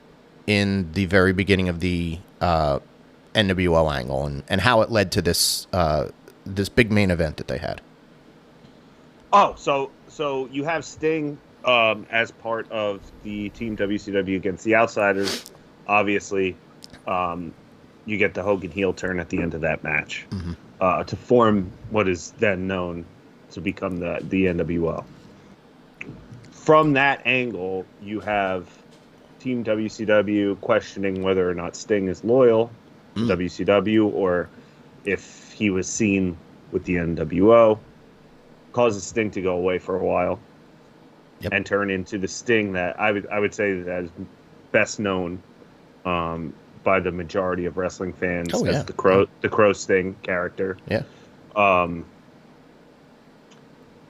in the very beginning of the NWO angle and how it led to this big main event that they had. Oh, so you have Sting as part of the Team WCW against the Outsiders. Obviously, you get the Hogan heel turn at the end of that match to form what is then known to become the NWO. From that angle, you have Team WCW questioning whether or not Sting is loyal to WCW or if he was seen with the NWO. Causes Sting to go away for a while and turn into the Sting that I would say that is best known by the majority of wrestling fans as the Crow Sting character. Yeah.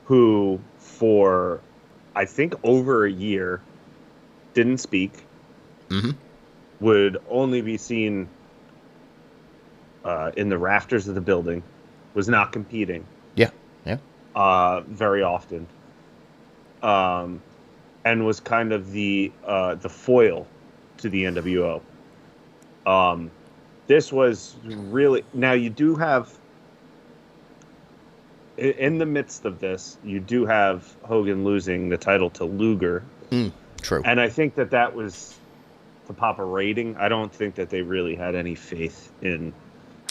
Who for I think over a year didn't speak. Would only be seen in the rafters of the building. Was not competing. Yeah. Very often. And was kind of the foil to the NWO. This was really... Now, you do have... In the midst of this, you do have Hogan losing the title to Luger. True. And I think that was to pop a rating. I don't think that they really had any faith in...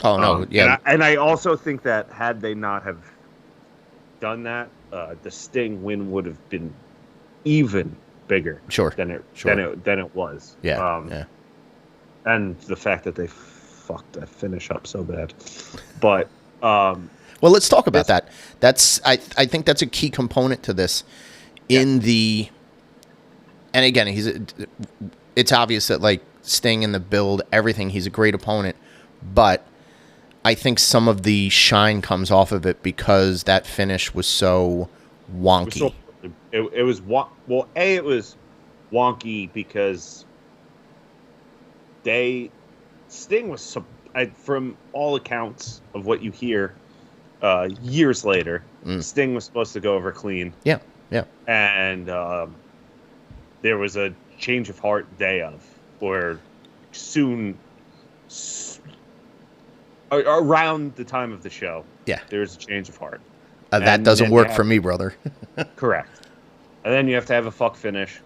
Oh, no, yeah. And I also think that had they not have done that, the Sting win would have been even bigger than it was. Yeah. And the fact that they fucked that finish up so bad. But well, let's talk about that. I think that's a key component to this. And again, it's obvious that like Sting in the build, everything, he's a great opponent, but I think some of the shine comes off of it because that finish was so wonky. It was wonky because Sting was, from all accounts of what you hear years later, Sting was supposed to go over clean. Yeah. And there was a change of heart day of, or soon... Around the time of the show, there's a change of heart. That doesn't work for me, brother. Correct. And then you have to have a fuck finish,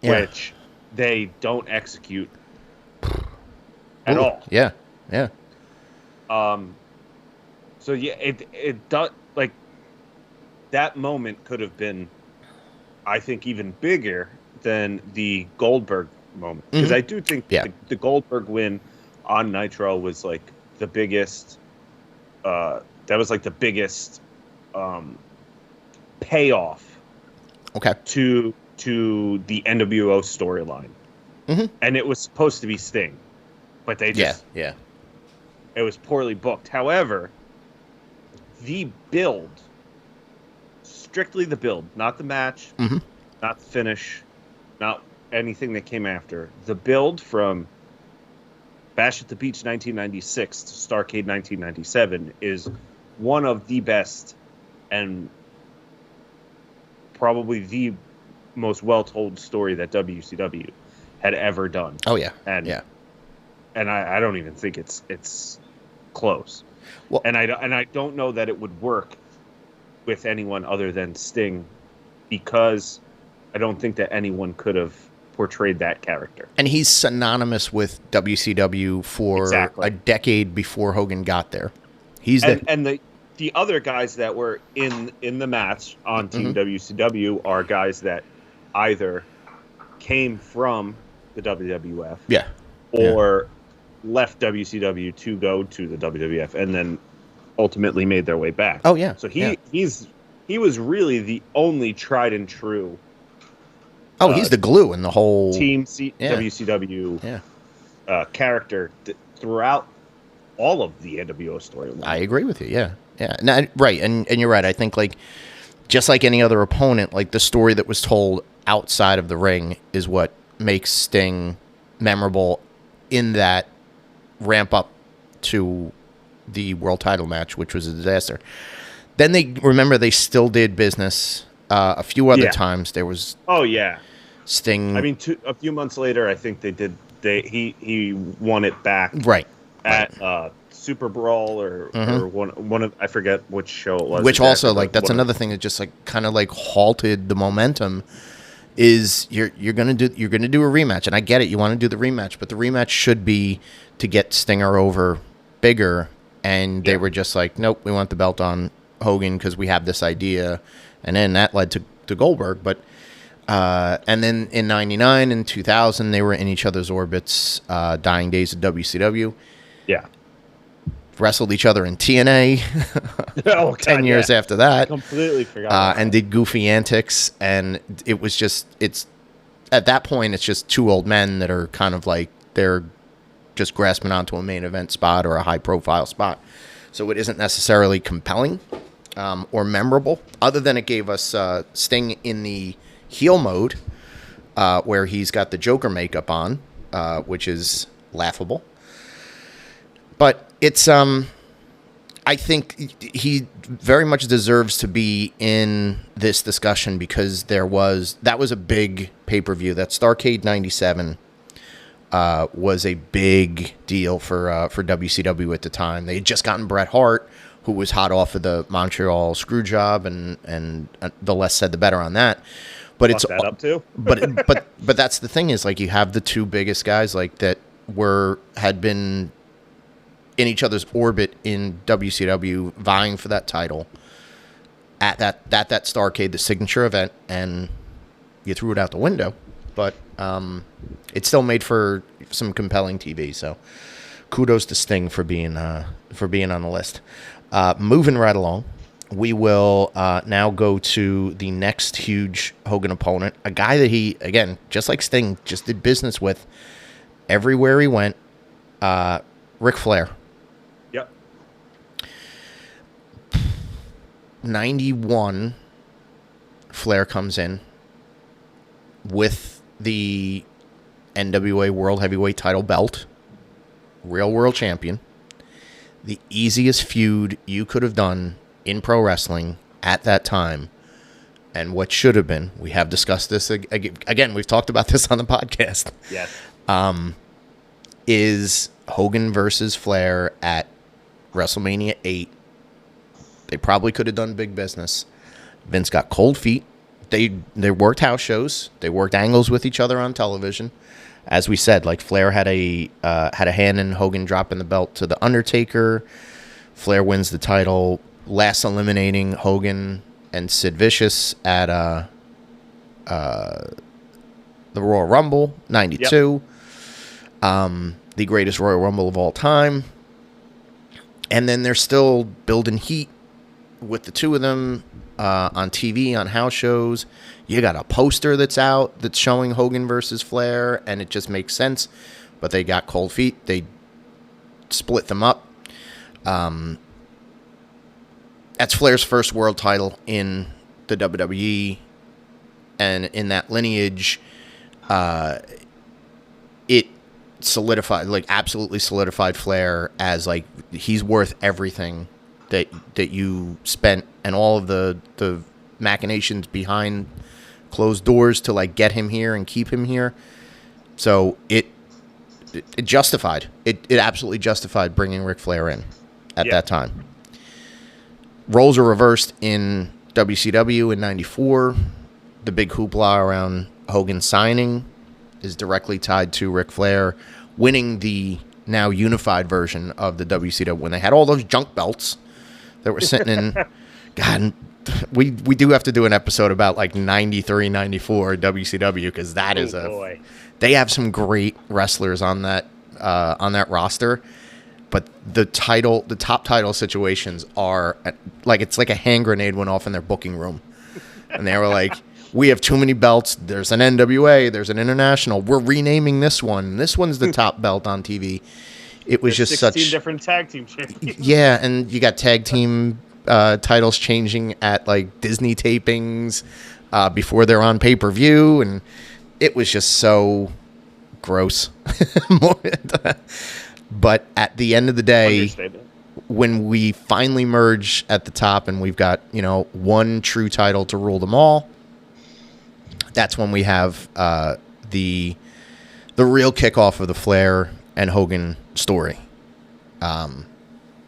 which they don't execute at all. Yeah. So it does, like, that moment could have been, I think, even bigger than the Goldberg moment, because I do think the Goldberg win on Nitro was like the biggest. That was like the biggest payoff. Okay. To the NWO storyline, and it was supposed to be Sting, but they just it was poorly booked. However, the build, strictly the build, not the match, not the finish, not anything that came after. The build from Bash at the Beach 1996 to Starrcade 1997 is one of the best and probably the most well-told story that WCW had ever done. Oh yeah, and I don't even think it's close. Well, and I don't know that it would work with anyone other than Sting because I don't think that anyone could have portrayed that character. And he's synonymous with WCW for a decade before Hogan got there. And the other guys that were in the match on Team WCW are guys that either came from the WWF, or left WCW to go to the WWF, and then ultimately made their way back. Oh yeah. So he was really the only tried and true. Oh, he's the glue in the whole Team WCW character throughout all of the NWO storyline. I agree with you. Yeah. No, right, and you're right. I think like just like any other opponent, like the story that was told outside of the ring is what makes Sting memorable in that ramp up to the world title match, which was a disaster. Then they still did business a few other times. There was Sting. I mean, a few months later, I think they did. He won it back at Super Brawl or one of, I forget which show it was. Which also like that's another thing that just like kind of like halted the momentum. Is you're gonna do a rematch, and I get it. You want to do the rematch, but the rematch should be to get Stinger over bigger. And they were just like, nope, we want the belt on Hogan because we have this idea, and then that led to Goldberg. But and then in '99 and 2000, they were in each other's orbits. Dying days of WCW. Yeah. Wrestled each other in TNA 10 years after that. Completely forgot. And did goofy antics. And it was just, at that point, it's just two old men that are kind of like, they're just grasping onto a main event spot or a high profile spot. So it isn't necessarily compelling or memorable, other than it gave us Sting in the heel mode where he's got the Joker makeup on, which is laughable. But it's, I think he very much deserves to be in this discussion because that was a big pay-per-view. That Starrcade 97 was a big deal for WCW at the time. They had just gotten Bret Hart, who was hot off of the Montreal screw job, and the less said, the better on that. But Fuck that up too. but that's the thing is like you have the two biggest guys like that had been in each other's orbit in WCW, vying for that title at that Starrcade, the signature event, and you threw it out the window. But it still made for some compelling TV. So kudos to Sting for being on the list. Moving right along, we will now go to the next huge Hogan opponent, a guy that he, again, just like Sting, just did business with everywhere he went, Ric Flair. 91, Flair comes in with the NWA World Heavyweight title belt, real world champion, the easiest feud you could have done in pro wrestling at that time, and what should have been, we have discussed this again, we've talked about this on the podcast. Yes. Is Hogan versus Flair at WrestleMania 8. They probably could have done big business. Vince got cold feet. They worked house shows. They worked angles with each other on television. As we said, like Flair had a hand in Hogan dropping the belt to the Undertaker. Flair wins the title, last eliminating Hogan and Sid Vicious at the Royal Rumble '92. The greatest Royal Rumble of all time. And then they're still building heat with the two of them on TV, on house shows. You got a poster that's out that's showing Hogan versus Flair, and it just makes sense. But they got cold feet. They split them up. That's Flair's first world title in the WWE. And in that lineage, it solidified, like absolutely solidified Flair as like he's worth everything that you spent and all of the machinations behind closed doors to like get him here and keep him here. So it justified. It absolutely justified bringing Ric Flair in at that time. Roles are reversed in WCW in '94. the big hoopla around Hogan signing is directly tied to Ric Flair winning the now unified version of the WCW when they had all those junk belts that were sitting in. God, we do have to do an episode about like 93, 94 WCW because that is boy. They have some great wrestlers on that roster, but the top title situations are like it's like a hand grenade went off in their booking room, and they were like, "We have too many belts. There's an NWA. There's an international. We're renaming this one. This one's the top belt on TV." It was just 16 different tag team champions. Yeah, and you got tag team titles changing at like Disney tapings before they're on pay-per-view, and it was just so gross. But at the end of the day, when we finally merge at the top and we've got, one true title to rule them all, that's when we have the real kickoff of the Flair and Hogan story. And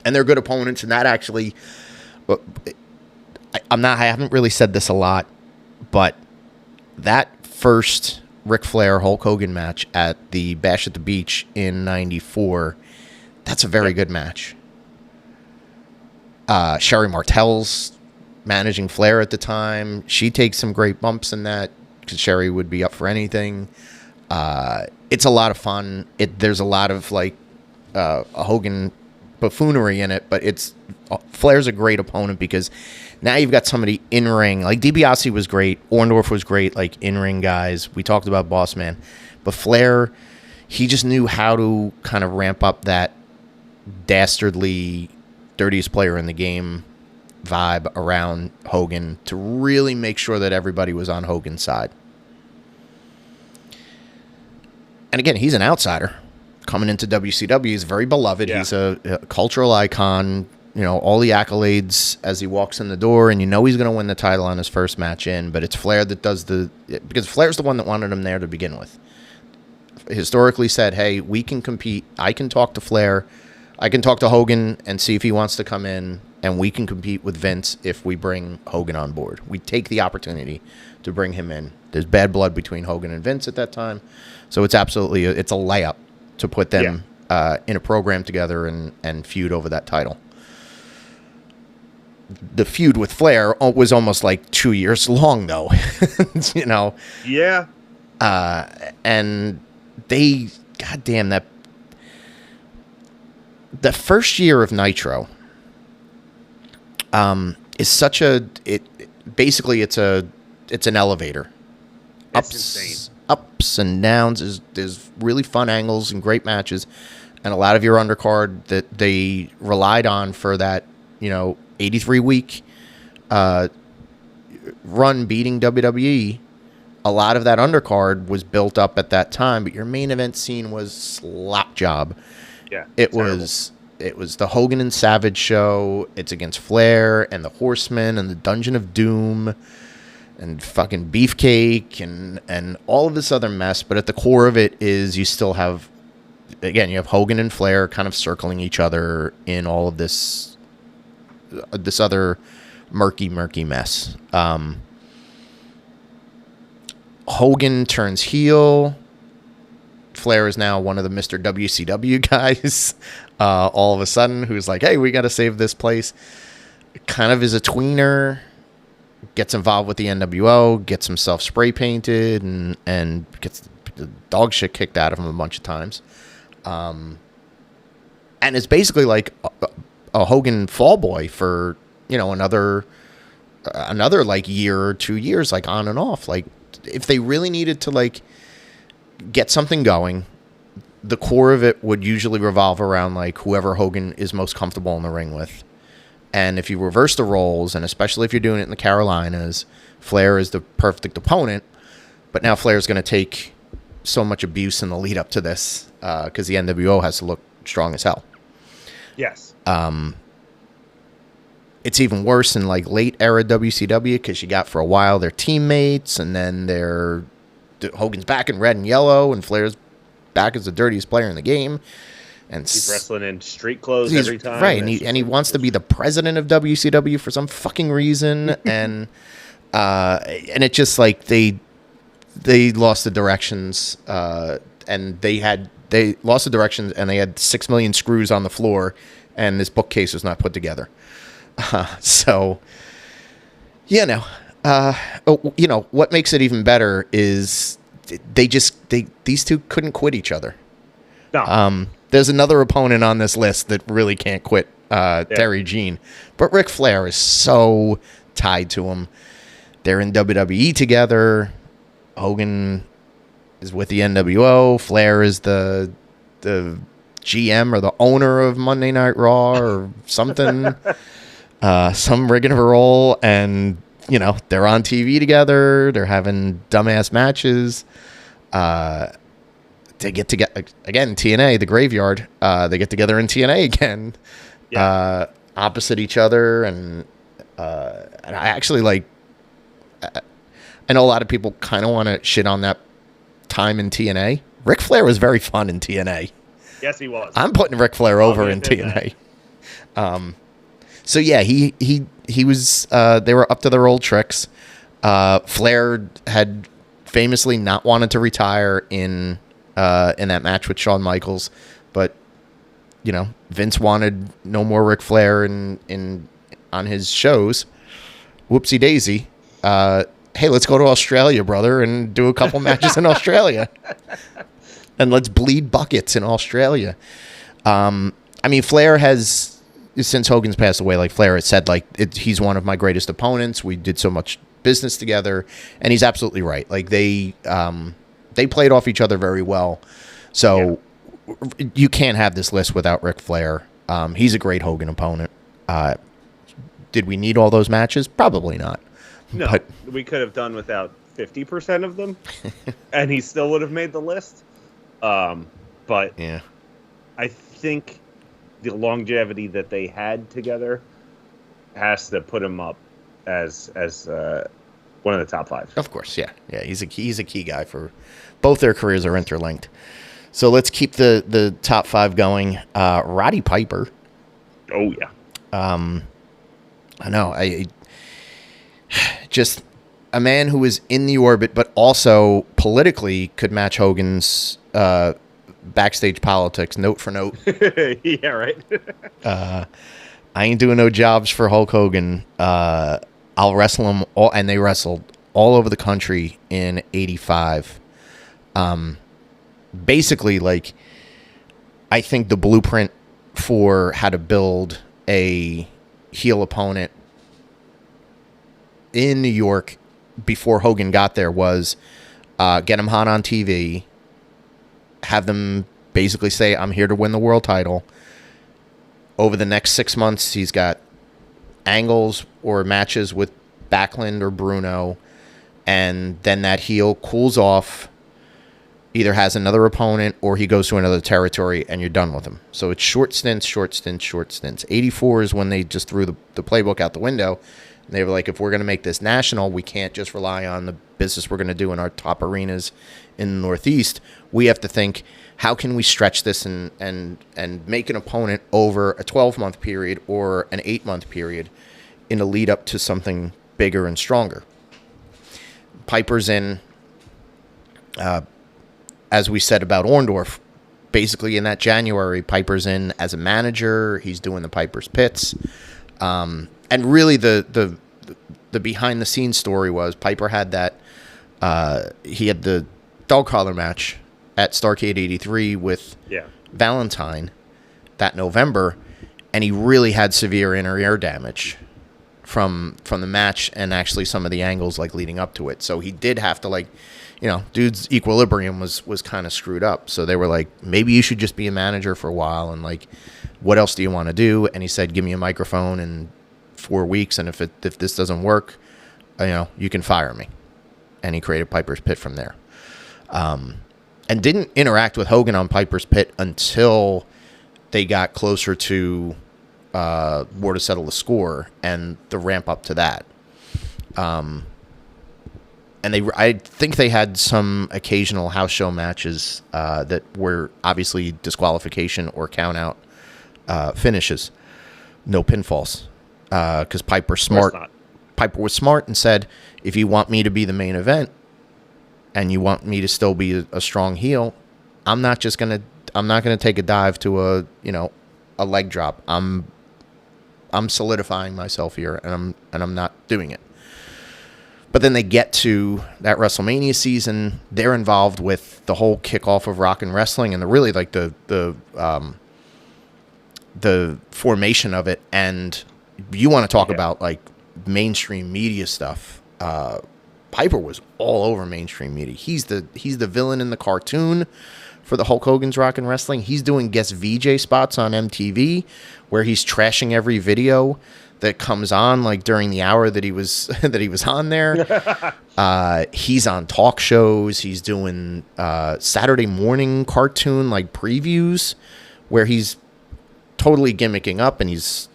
they're good opponents, and that actually, I haven't really said this a lot, but that first Ric Flair Hulk Hogan match at the Bash at the Beach in '94, that's a very good match. Sherry Martell's managing Flair at the time. She takes some great bumps in that because Sherry would be up for anything. It's a lot of fun. There's a lot of like a Hogan buffoonery in it, but Flair's a great opponent because now you've got somebody in ring. Like DiBiase was great, Orndorff was great, like in ring guys. We talked about Boss Man, but Flair, he just knew how to kind of ramp up that dastardly, dirtiest player in the game vibe around Hogan to really make sure that everybody was on Hogan's side. And again, he's an outsider coming into WCW. He's very beloved. Yeah. He's a cultural icon. All the accolades as he walks in the door, and he's going to win the title on his first match in, but it's Flair that does because Flair's the one that wanted him there to begin with. Historically said, hey, we can compete. I can talk to Flair. I can talk to Hogan and see if he wants to come in, and we can compete with Vince if we bring Hogan on board. We take the opportunity to bring him in. There's bad blood between Hogan and Vince at that time, so it's absolutely it's a layup to put them in a program together and feud over that title. The feud with Flair was almost like 2 years long, though. Yeah. And they, goddamn, the first year of Nitro is such basically it's an elevator. That's insane. Ups and downs. There's really fun angles and great matches, and a lot of your undercard that they relied on for that, 83-week run beating WWE. A lot of that undercard was built up at that time, but your main event scene was slap job. Yeah, it was the Hogan and Savage show. It's against Flair and the Horsemen and the Dungeon of Doom and fucking Beefcake and all of this other mess. But at the core of it is you still have, again, you have Hogan and Flair kind of circling each other in all of this other murky mess. Hogan turns heel. Flair is now one of the Mr. WCW guys all of a sudden, who's like, hey, we got to save this place. Kind of is a tweener, gets involved with the NWO, gets himself spray painted, and gets the dog shit kicked out of him a bunch of times. And it's basically like a Hogan fall boy for, another like year or 2 years, like on and off. Like if they really needed to like get something going, the core of it would usually revolve around like whoever Hogan is most comfortable in the ring with. And if you reverse the roles, and especially if you're doing it in the Carolinas, Flair is the perfect opponent. But now Flair's going to take so much abuse in the lead up to this because the NWO has to look strong as hell. Yes. It's even worse in like late era WCW because you got for a while their teammates, and then Hogan's back in red and yellow, and Flair's back as the dirtiest player in the game. And he's wrestling in street clothes every time. Right, and he wants to be the president of WCW for some fucking reason. And And it just like they lost the directions, and they lost the directions, and they had 6 million screws on the floor, and this bookcase was not put together. So, what makes it even better is these two couldn't quit each other. No. There's another opponent on this list that really can't quit, Terry Jean, but Ric Flair is so tied to him. They're in WWE together. Hogan is with the NWO. Flair is the GM or the owner of Monday Night Raw or something, some rigmarole, and they're on TV together. They're having dumbass matches. They get together again. TNA, the graveyard. They get together in TNA again, opposite each other, and I actually like. I know a lot of people kind of want to shit on that time in TNA. Ric Flair was very fun in TNA. Yes, he was. I'm putting Ric Flair over in TNA. So yeah, he was. They were up to their old tricks. Flair had famously not wanted to retire in that match with Shawn Michaels, but Vince wanted no more Ric Flair in on his shows. Whoopsie daisy. Hey, let's go to Australia, brother, and do a couple matches in Australia. And let's bleed buckets in Australia. Flair has, since Hogan's passed away, like Flair has said, he's one of my greatest opponents. We did so much business together, and he's absolutely right. Like they played off each other very well. So you can't have this list without Ric Flair. He's a great Hogan opponent. Did we need all those matches? Probably not. No, but we could have done without 50% of them, and he still would have made the list. But yeah, I think the longevity that they had together has to put him up as one of the top 5. Of course, yeah. He's a key guy for both their careers are interlinked. So let's keep the top 5 going. Roddy Piper. Oh yeah. I know. Just a man who was in the orbit, but also politically could match Hogan's backstage politics, note for note. Yeah, right. I ain't doing no jobs for Hulk Hogan. I'll wrestle him all, and they wrestled all over the country in '85. Basically, I think the blueprint for how to build a heel opponent in New York before Hogan got there was get him hot on TV, have them basically say, I'm here to win the world title. Over the next 6 months, he's got angles or matches with Backlund or Bruno, and then that heel cools off, either has another opponent or he goes to another territory, and you're done with him. So it's short stints. 84 is when they just threw the playbook out the window. They were like, if we're going to make this national, we can't just rely on the business we're going to do in our top arenas in the Northeast. We have to think, how can we stretch this and make an opponent over a 12-month period or an 8-month period in a lead up to something bigger and stronger? Piper's in, as we said about Orndorff, basically in that January, Piper's in as a manager. He's doing the Piper's Pits. And really, the behind the scenes story was Piper had that. He had the dog collar match at Starrcade '83 with Valentine that November, and he really had severe inner ear damage from the match and actually some of the angles leading up to it. So he did have to dude's equilibrium was kind of screwed up. So they were like, maybe you should just be a manager for a while, and what else do you want to do? And he said, give me a microphone and 4 weeks, and if this doesn't work, you can fire me. And he created Piper's Pit from there, and didn't interact with Hogan on Piper's Pit until they got closer to War to Settle the Score and the ramp up to that. And I think they had some occasional house show matches that were obviously disqualification or count out finishes, no pinfalls. Because Piper's smart. Piper was smart and said, if you want me to be the main event and you want me to still be a strong heel, I'm not gonna take a dive to a leg drop. I'm solidifying myself here, and I'm not doing it. But then they get to that WrestleMania season. They're involved with the whole kickoff of Rock and Wrestling and the formation of it. And you want to talk about like mainstream media stuff. Piper was all over mainstream media. He's the villain in the cartoon for the Hulk Hogan's Rock and Wrestling. He's doing guest VJ spots on MTV where he's trashing every video that comes on like during the hour that he was on there. He's on talk shows. He's doing Saturday morning cartoon like previews where he's totally gimmicking up and he's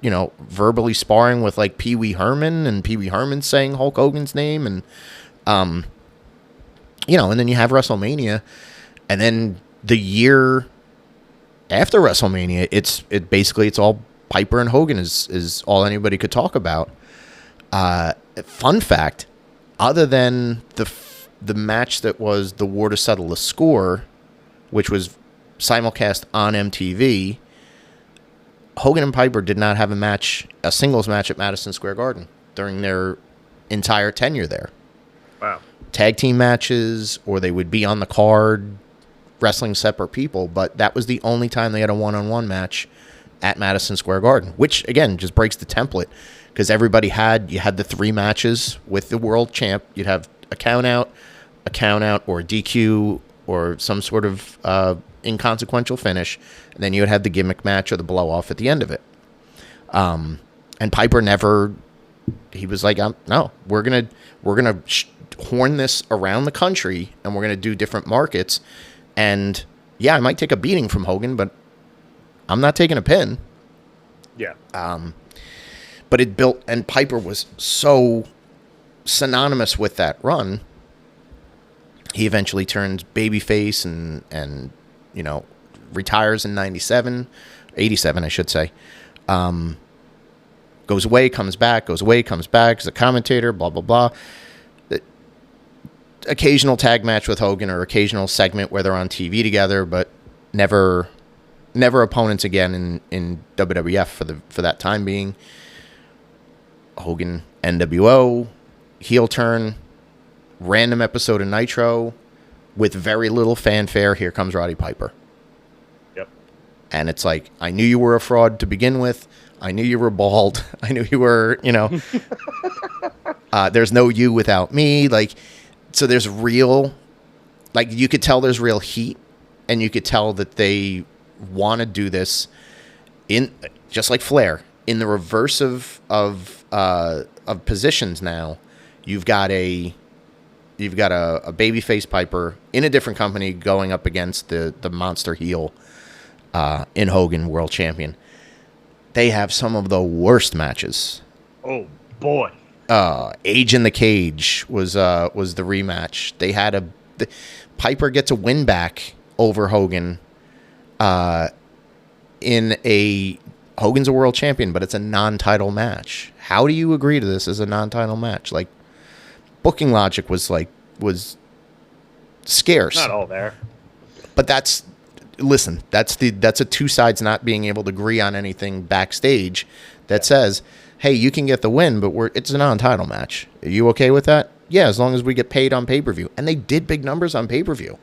verbally sparring with like Pee Wee Herman, and Pee Wee Herman saying Hulk Hogan's name, and and then you have WrestleMania, and then the year after WrestleMania, it's all Piper and Hogan is all anybody could talk about. Fun fact, other than the match that was the War to Settle the Score, which was simulcast on MTV, Hogan and Piper did not have a singles match at Madison Square Garden during their entire tenure there. Wow. Tag team matches, or they would be on the card wrestling separate people, but that was the only time they had a one-on-one match at Madison Square Garden, which again just breaks the template because you had the 3 matches with the world champ. You'd have a count out, or a DQ, or some sort of inconsequential finish, and then you would have the gimmick match or the blow off at the end of it. And Piper he was like, no, we're gonna horn this around the country, and we're gonna do different markets. And yeah, I might take a beating from Hogan, but I'm not taking a pin. Yeah. But it built, and Piper was so synonymous with that run. He eventually turns babyface and retires in 87, I should say. Goes away, comes back as a commentator, blah, blah, blah. Occasional tag match with Hogan or occasional segment where they're on TV together, but never opponents again in WWF for that time being. Hogan NWO, heel turn, random episode of Nitro with very little fanfare. Here comes Roddy Piper. Yep. And it's like, I knew you were a fraud to begin with. I knew you were bald. I knew you were, there's no you without me. Like, so there's real, like, you could tell there's real heat, and you could tell that they want to do this in, just like Flair, in the reverse of positions. Now you've got a babyface Piper in a different company going up against the monster heel in Hogan, world champion. They have some of the worst matches. Oh boy. Age in the Cage was the rematch. They had Piper gets a win back over Hogan in a Hogan's a world champion, but it's a non-title match. How do you agree to this as a non-title match? Like, booking logic was scarce. Not all there. But that's a two sides not being able to agree on anything backstage that says, hey, you can get the win, but it's a non-title match. Are you okay with that? Yeah, as long as we get paid on pay-per-view. And they did big numbers on pay-per-view.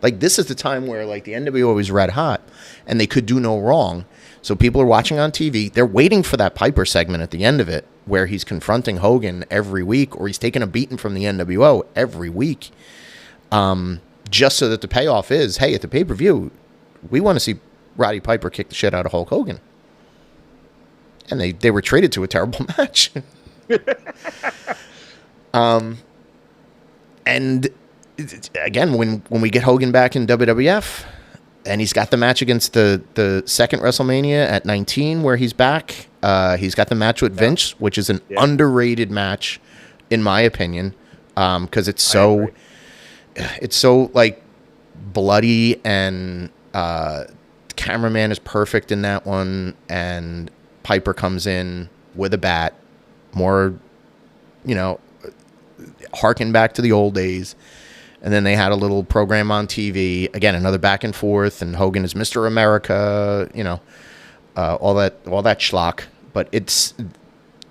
Like, this is the time where, like, the NWO was red hot, and they could do no wrong. So people are watching on TV. They're waiting for that Piper segment at the end of it, where he's confronting Hogan every week, or he's taking a beating from the NWO every week, just so that the payoff is, hey, at the pay-per-view, we want to see Roddy Piper kick the shit out of Hulk Hogan. And they were traded to a terrible match. And again, when we get Hogan back in WWF, and he's got the match against the second WrestleMania at 19, where he's back. He's got the match with Vince, which is an underrated match, in my opinion, because it's so like bloody, and cameraman is perfect in that one, and Piper comes in with a bat, more harken back to the old days. And then they had a little program on TV. Again, another back and forth, and Hogan is Mr. America, all that schlock. But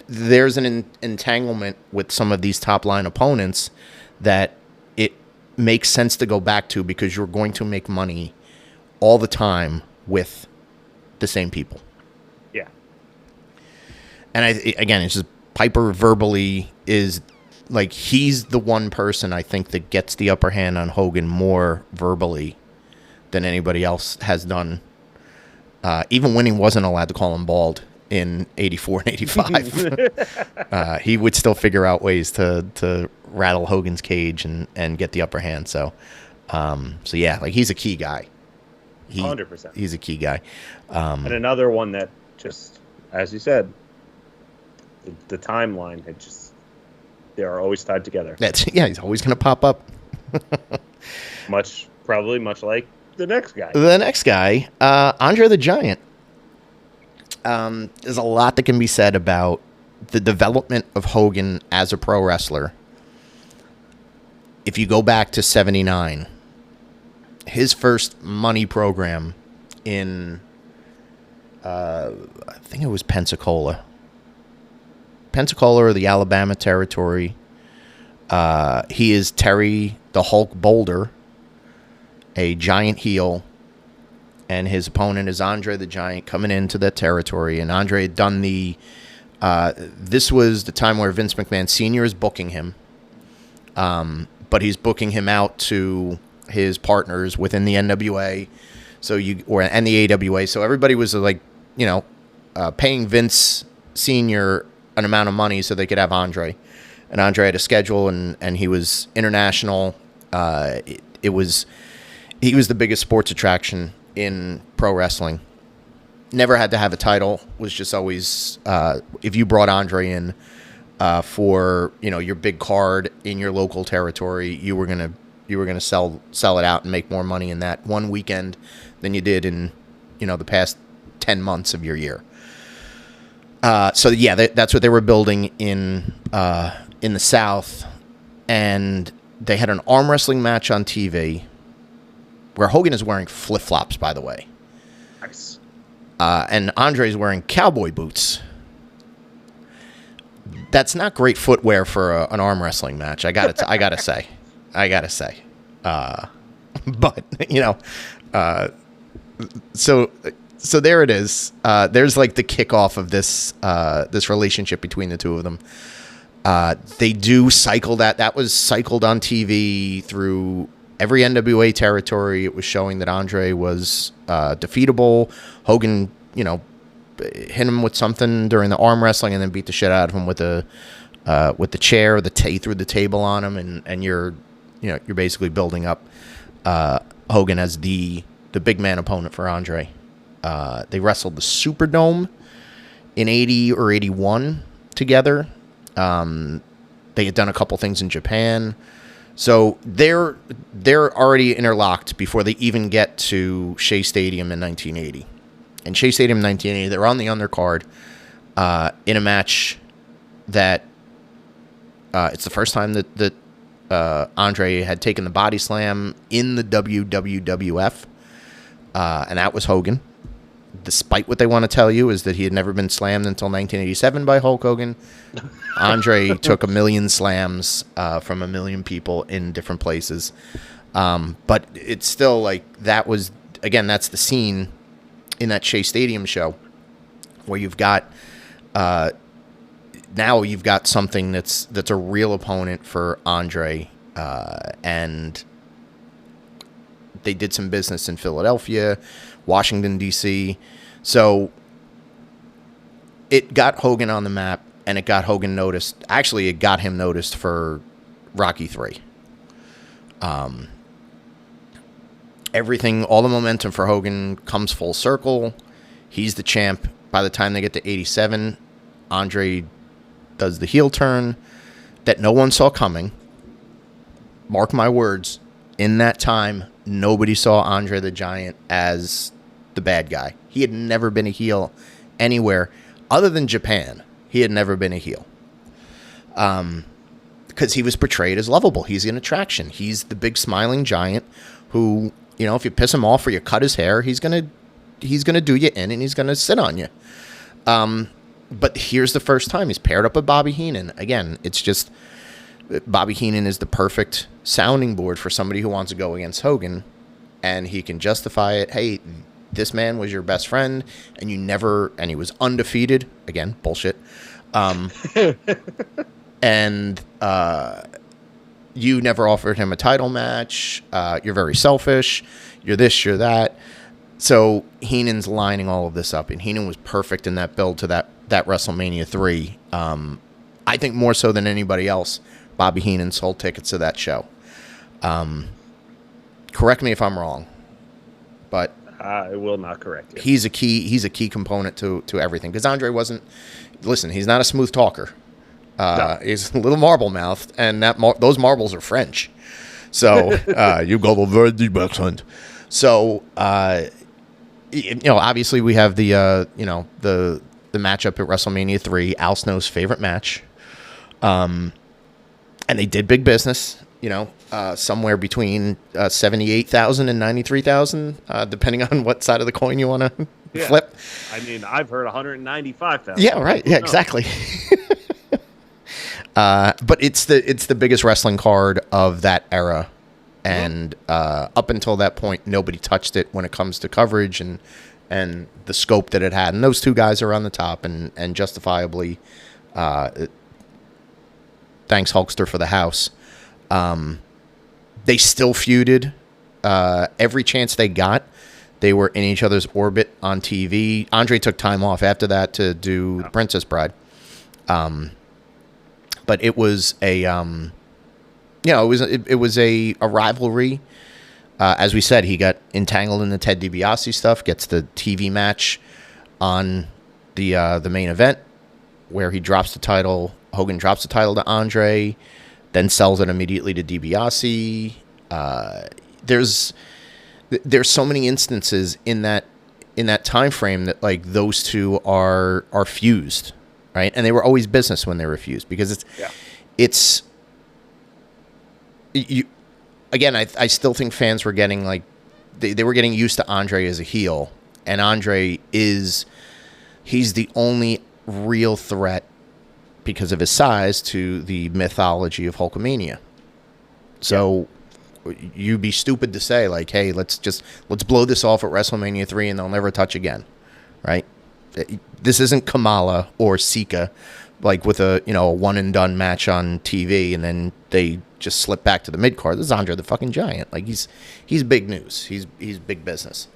there's an entanglement with some of these top line opponents that it makes sense to go back to, because you're going to make money all the time with the same people. Yeah. And again, it's just Piper verbally is like, he's the one person I think that gets the upper hand on Hogan more verbally than anybody else has done. Even when he wasn't allowed to call him bald in 84 and 85, he would still figure out ways to rattle Hogan's cage and get the upper hand. So yeah, like, he's a key guy. 100%. He's a key guy. And another one that just, as you said, the timeline had just, they are always tied together. He's always going to pop up. Probably much like the next guy. The next guy, Andre the Giant. There's a lot that can be said about the development of Hogan as a pro wrestler. If you go back to 79, his first money program in, I think it was Pensacola or the Alabama territory. He is Terry the Hulk Boulder, a giant heel, and his opponent is Andre the Giant coming into that territory. And Andre had done this was the time where Vince McMahon Sr. is booking him, but he's booking him out to his partners within the NWA, and the AWA. So everybody was like, paying Vince Sr. an amount of money so they could have Andre. And Andre had a schedule, and he was international. He was the biggest sports attraction in pro wrestling. Never had to have a title. Was just always, if you brought Andre in for your big card in your local territory, you were gonna sell it out and make more money in that one weekend than you did in the past 10 months of your year. So yeah, that's what they were building in the South, and they had an arm wrestling match on TV where Hogan is wearing flip-flops, by the way. Nice. And Andre's wearing cowboy boots. That's not great footwear for an arm wrestling match. I gotta say. But so there it is. There's like the kickoff of this relationship between the two of them. They do cycle that was cycled on TV through every NWA territory. It was showing that Andre was defeatable. Hogan, hit him with something during the arm wrestling and then beat the shit out of him with the chair. He threw the table on him, and you're basically building up Hogan as the big man opponent for Andre. They wrestled the Superdome in 80 or 81 together. They had done a couple things in Japan. So they're already interlocked before they even get to Shea Stadium in 1980. And Shea Stadium in 1980, they're on the undercard in a match that it's the first time that Andre had taken the body slam in the WWF, and that was Hogan. Despite what they want to tell you is that he had never been slammed until 1987 by Hulk Hogan. Andre took 1 million slams from 1 million people in different places. But it's still like that's the scene in that Shea Stadium show where you've got now you've got something that's a real opponent for Andre, and they did some business in Philadelphia, Washington, D.C. So it got Hogan on the map, and it got Hogan noticed. Actually, it got him noticed for Rocky III. Everything, all the momentum for Hogan comes full circle. He's the champ. By the time they get to 87, Andre does the heel turn that no one saw coming. Mark my words, in that time, nobody saw Andre the Giant as the bad guy. He had never been a heel anywhere other than Japan. He had never been a heel. because he was portrayed as lovable. He's an attraction. He's the big smiling giant who, you know, if you piss him off or you cut his hair, he's gonna do you in and he's gonna sit on you. But here's the first time he's paired up with Bobby Heenan. Again, it's just Bobby Heenan is the perfect sounding board for somebody who wants to go against Hogan, and he can justify it. Hey, this man was your best friend, and he was undefeated. Again, bullshit. And you never offered him a title match. You're very selfish. You're this, you're that. So Heenan's lining all of this up, and Heenan was perfect in that build to that WrestleMania 3. I think more so than anybody else, Bobby Heenan sold tickets to that show. Correct me if I'm wrong, but I will not correct you. He's a key component to everything, because Andre wasn't. Listen, he's not a smooth talker. No. He's a little marble mouthed, and those marbles are French. So you got a very deep accent. So obviously we have the matchup at WrestleMania 3, Al Snow's favorite match. And they did big business. Somewhere between 78,000 and 93,000, depending on what side of the coin you want to flip. I mean, I've heard 195,000. Yeah, right. Yeah, exactly. But it's the biggest wrestling card of that era, and up until that point, nobody touched it when it comes to coverage and the scope that it had. And those two guys are on the top, and justifiably, thanks Hulkster for the house. They still feuded every chance they got. They were in each other's orbit on TV. Andre took time off after that to do The Princess Bride. But it was a rivalry. As we said, he got entangled in the Ted DiBiase stuff. Gets the TV match on the main event where he drops the title. Hogan drops the title to Andre, then sells it immediately to DiBiase. There's so many instances in that time frame that like those two are fused, right? And they were always business when they were fused, because I still think fans were getting like they were getting used to Andre as a heel, and Andre he's the only real threat because of his size to the mythology of Hulkamania. So you'd be stupid to say like, hey, let's blow this off at WrestleMania 3 and they'll never touch again, right? This isn't Kamala or Sika, like with a one and done match on TV and then they just slip back to the mid card. This is Andre the fucking Giant. Like he's big news. He's big business.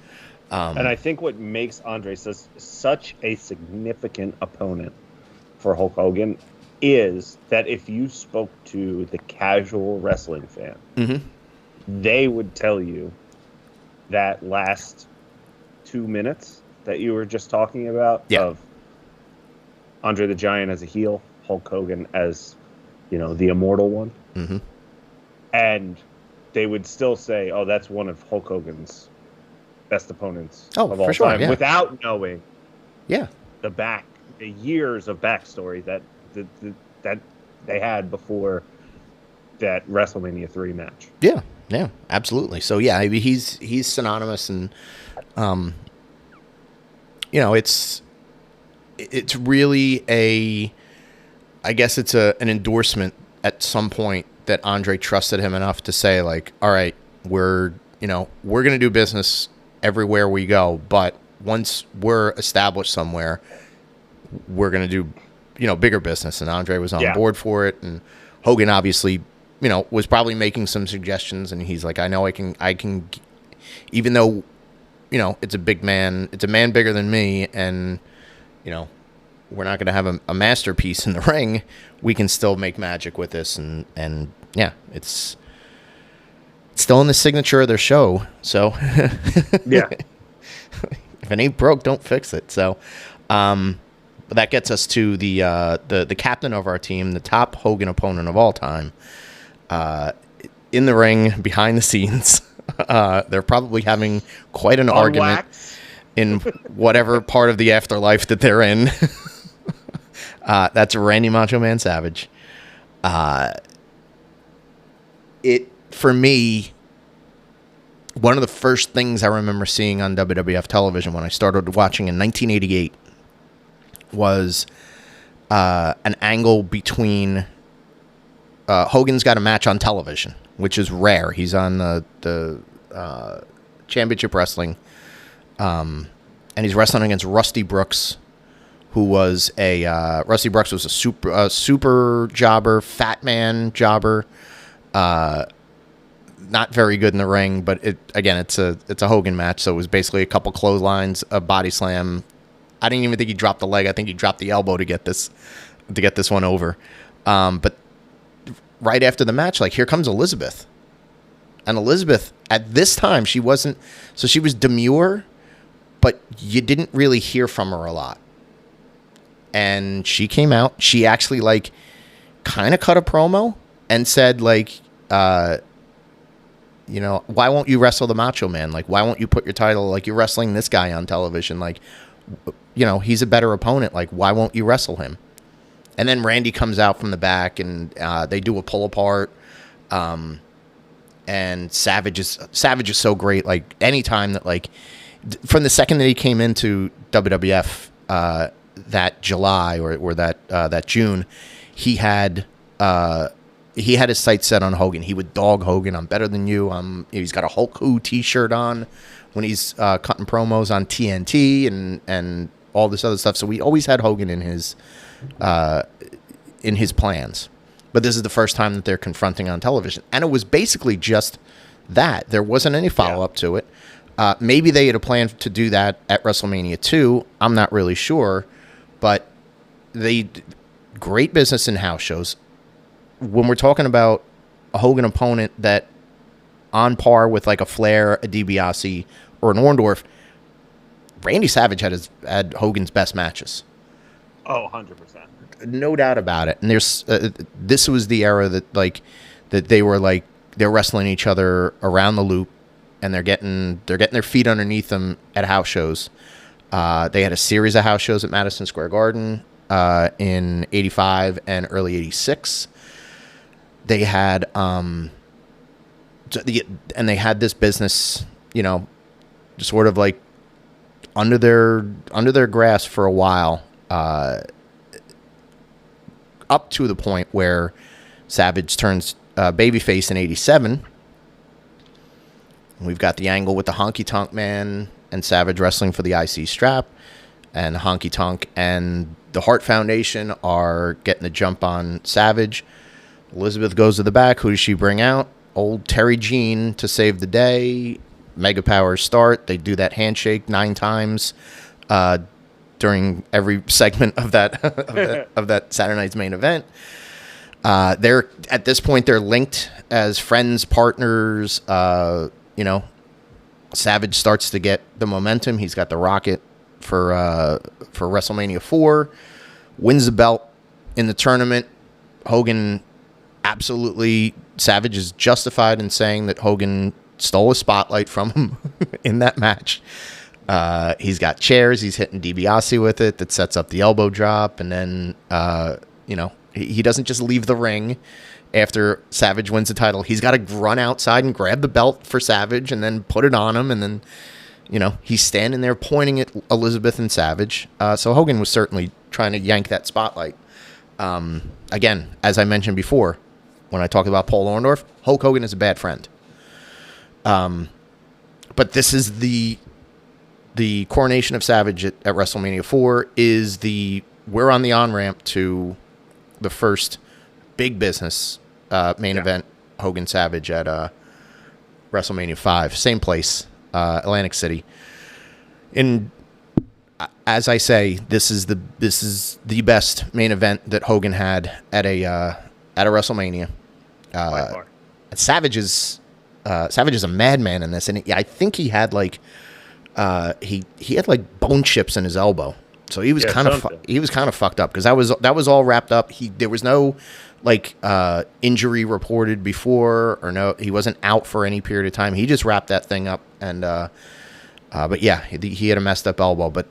And I think what makes Andre such a significant opponent for Hulk Hogan is that if you spoke to the casual wrestling fan, they would tell you that last 2 minutes that you were just talking about of Andre the Giant as a heel, Hulk Hogan as, the immortal one. And they would still say, oh, that's one of Hulk Hogan's best opponents of all time, without knowing the years of backstory that they had before that WrestleMania 3 match. Yeah, absolutely. So yeah, he's synonymous, and it's really I guess it's an endorsement at some point that Andre trusted him enough to say like, all right, we're going to do business everywhere we go, but once we're established somewhere, we're going to do, bigger business. And Andre was on board for it. And Hogan obviously, was probably making some suggestions, and he's like, I know I can, even though, it's a big man, it's a man bigger than me. And, we're not going to have a masterpiece in the ring. We can still make magic with this. And yeah, it's still in the signature of their show. So if it ain't broke, don't fix it. So, but that gets us to the captain of our team, the top Hogan opponent of all time. In the ring, behind the scenes, they're probably having quite an argument in whatever part of the afterlife that they're in. That's Randy Macho Man Savage. It, for me, one of the first things I remember seeing on WWF television when I started watching in 1988 was an angle between Hogan's got a match on television, which is rare. He's on the Championship Wrestling, and he's wrestling against Rusty Brooks, who was Rusty Brooks was a super jobber, fat man jobber. Not very good in the ring, but it's a Hogan match, so it was basically a couple clotheslines, a body slam. I didn't even think he dropped the leg. I think he dropped the elbow to get this one over. But right after the match, like, here comes Elizabeth. And Elizabeth, at this time, she was demure, but you didn't really hear from her a lot. And she came out. She actually, like, kind of cut a promo and said, like, why won't you wrestle the Macho Man? Like, why won't you put your title, like, you're wrestling this guy on television? Like, he's a better opponent. Like, why won't you wrestle him? And then Randy comes out from the back, and they do a pull apart. And Savage is so great. Like, anytime that, like, from the second that he came into WWF that July or that June, he had his sights set on Hogan. He would dog Hogan. I'm better than you. He's got a Hulk Hogan T-shirt on when he's cutting promos on TNT and all this other stuff. So we always had Hogan in his plans. But this is the first time that they're confronting on television. And it was basically just that. There wasn't any follow-up to it. Maybe they had a plan to do that at WrestleMania 2. I'm not really sure. But great business in house shows. When we're talking about a Hogan opponent that on par with, like, a Flair, a DiBiase, or an Orndorff, Randy Savage had Hogan's best matches. Oh, 100%. No doubt about it. And there's this was the era that they're wrestling each other around the loop, and they're getting their feet underneath them at house shows. They had a series of house shows at Madison Square Garden in '85 and early '86. They had and they had this business, sort of like under their grasp for a while. Up to the point where Savage turns babyface in '87. We've got the angle with the Honky Tonk Man and Savage wrestling for the IC strap, and Honky Tonk and the Hart Foundation are getting the jump on Savage. Elizabeth goes to the back. Who does she bring out? Old Terry Jean to save the day. Mega Powers start. They do that handshake 9 times during every segment of that of that Saturday Night's Main Event. They're at this point they're linked as friends, partners. Savage starts to get the momentum. He's got the rocket for WrestleMania 4. Wins the belt in the tournament. Hogan absolutely. Savage is justified in saying that Hogan stole a spotlight from him in that match. He's got chairs. He's hitting DiBiase with it. That sets up the elbow drop. And then, he doesn't just leave the ring after Savage wins the title. He's got to run outside and grab the belt for Savage and then put it on him. And then, he's standing there pointing at Elizabeth and Savage. So Hogan was certainly trying to yank that spotlight. Again, as I mentioned before, when I talked about Paul Orndorff, Hulk Hogan is a bad friend. But this is the coronation of Savage at WrestleMania 4 is we're on the on-ramp to the first big business main event, Hogan Savage at WrestleMania 5. Same place, Atlantic City. And as I say, this is the best main event that Hogan had at a WrestleMania. Savage is a madman in this, and I think he had like he had like bone chips in his elbow, so he was kind of fucked up because that was all wrapped up. There was no like injury reported before, or no, he wasn't out for any period of time. He just wrapped that thing up, and but yeah, he had a messed up elbow. But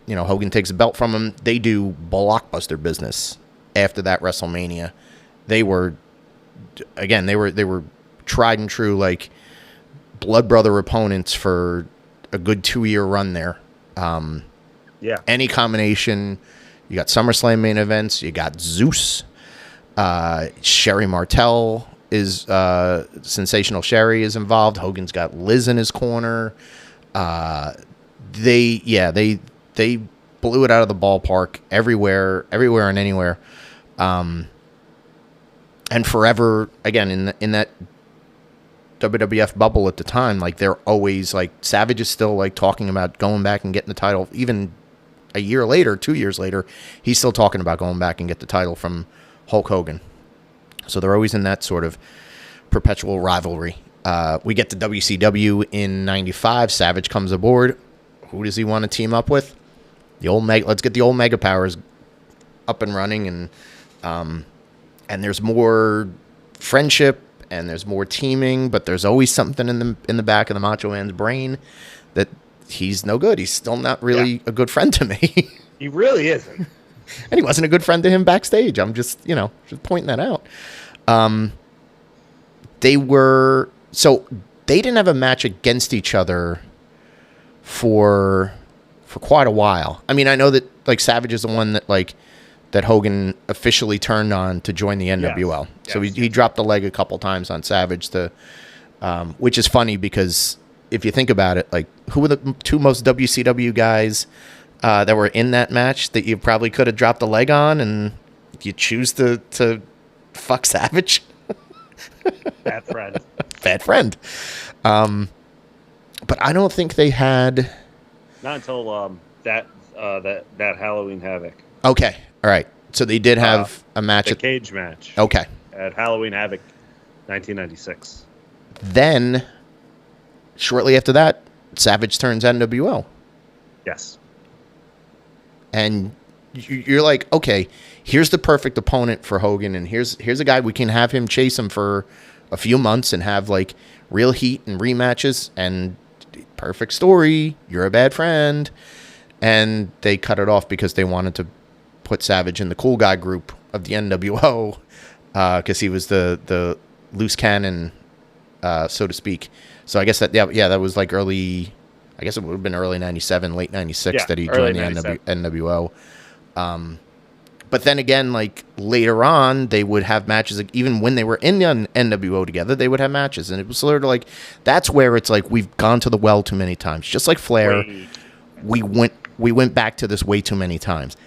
Hogan takes the belt from him. They do blockbuster business after that WrestleMania. they were tried and true, like, blood brother opponents for a good 2-year run there. Yeah. Any combination. You got SummerSlam main events. You got Zeus. Sherry Martel is Sensational Sherry is involved. Hogan's got Liz in his corner. They blew it out of the ballpark everywhere and anywhere. And forever, again, in that WWF bubble at the time, like, they're always, like, Savage is still, like, talking about going back and getting the title. Even a year later, 2 years later, he's still talking about going back and get the title from Hulk Hogan. So they're always in that sort of perpetual rivalry. We get to WCW in 95. Savage comes aboard. Who does he want to team up with? Let's get the old Mega Powers up and running, and there's more friendship and there's more teaming, but there's always something in the back of the Macho Man's brain that he's no good. He's still not really a good friend to me. He really isn't. And he wasn't a good friend to him backstage. I'm just pointing that out. They didn't have a match against each other for quite a while. I mean, I know that, like, Savage is the one that Hogan officially turned on to join the NWL. Yes. So he dropped the leg a couple times on Savage which is funny because if you think about it, like, who were the two most WCW guys that were in that match that you probably could have dropped the leg on, and you choose to fuck Savage? Bad friend. Bad friend. But I don't think they had. Not until that Halloween Havoc. Okay, all right. So they did have a match. The cage match. Okay. At Halloween Havoc, 1996. Then, shortly after that, Savage turns NWO. Yes. And you're like, okay, here's the perfect opponent for Hogan, and here's a guy we can have him chase him for a few months and have, like, real heat and rematches, and perfect story. You're a bad friend. And they cut it off because they wanted to put Savage in the cool guy group of the NWO because he was the loose cannon, so to speak. So I guess that was like early. I guess it would have been early 97, late 96 that he joined the NWO. But then again, like, later on, they would have matches. Like, even when they were in the NWO together, they would have matches. And it was sort of like, that's where it's like, we've gone to the well too many times. Just like Flair, we went back to this way too many times.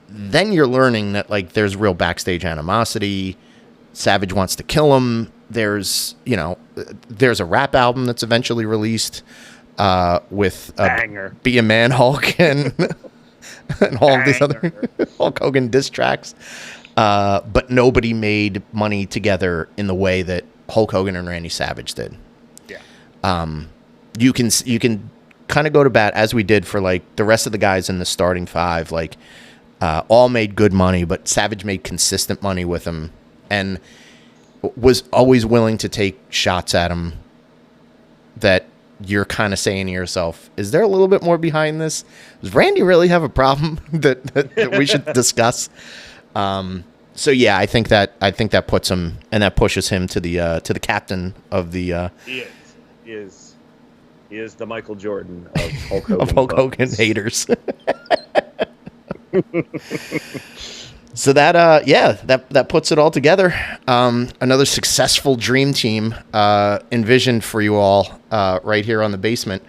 Then you're learning that, like, there's real backstage animosity. Savage wants to kill him. There's a rap album that's eventually released with Be a Man Hulk and all of these other Hulk Hogan diss tracks. But nobody made money together in the way that Hulk Hogan and Randy Savage did. Yeah. You can kind of go to bat, as we did for, like, the rest of the guys in the starting five, like, all made good money, but Savage made consistent money with them and was always willing to take shots at him that you're kind of saying to yourself, is there a little bit more behind this? Does Randy really have a problem that we should discuss? So yeah, I think that puts him, and that pushes him to the captain of the. He is the Michael Jordan of Hulk Hogan. Of Hulk Hogan haters. So that puts it all together. Another successful dream team envisioned for you all right here on the basement.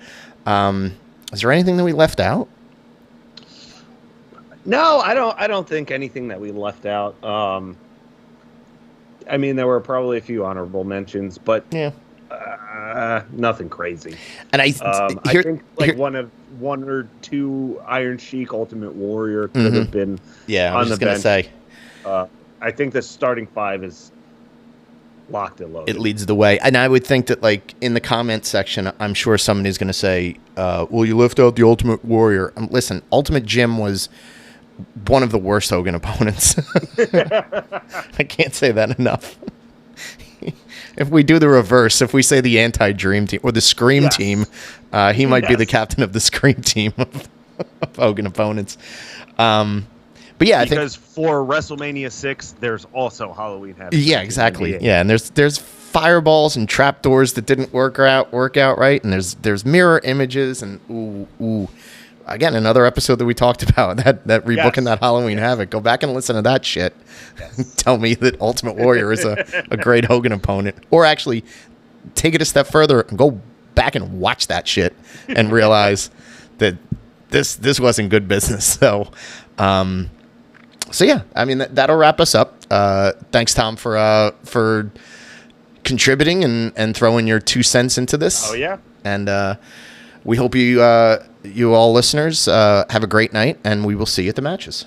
Is there anything that we left out? No, I don't think anything that we left out. I mean, there were probably a few honorable mentions, but nothing crazy. And I think like one or two Iron Sheik Ultimate Warrior could have been. Yeah, I was just gonna say. I think the starting five is locked and loaded. It leads the way, and I would think that, like, in the comment section, I'm sure somebody's gonna say, "Well, you left out the Ultimate Warrior." Listen, Ultimate Jim was one of the worst Hogan opponents. I can't say that enough. If we do the reverse, if we say the anti-Dream Team or the Scream Team, he might be the captain of the Scream Team of Hogan opponents. But But yeah, I think because for WrestleMania 6, there's also Halloween Havoc. yeah, exactly. Yeah, and there's fireballs and trapdoors that didn't work out right, and there's mirror images and ooh. Again, another episode that we talked about, that rebooking that Halloween Havoc. Go back and listen to that shit. Yes. Tell me that Ultimate Warrior is a great Hogan opponent. Or actually, take it a step further and go back and watch that shit and realize that this wasn't good business. So yeah, I mean, that'll wrap us up. Thanks, Tom, for contributing and throwing your 2 cents into this. Oh, yeah. And we hope you all listeners have a great night, and we will see you at the matches.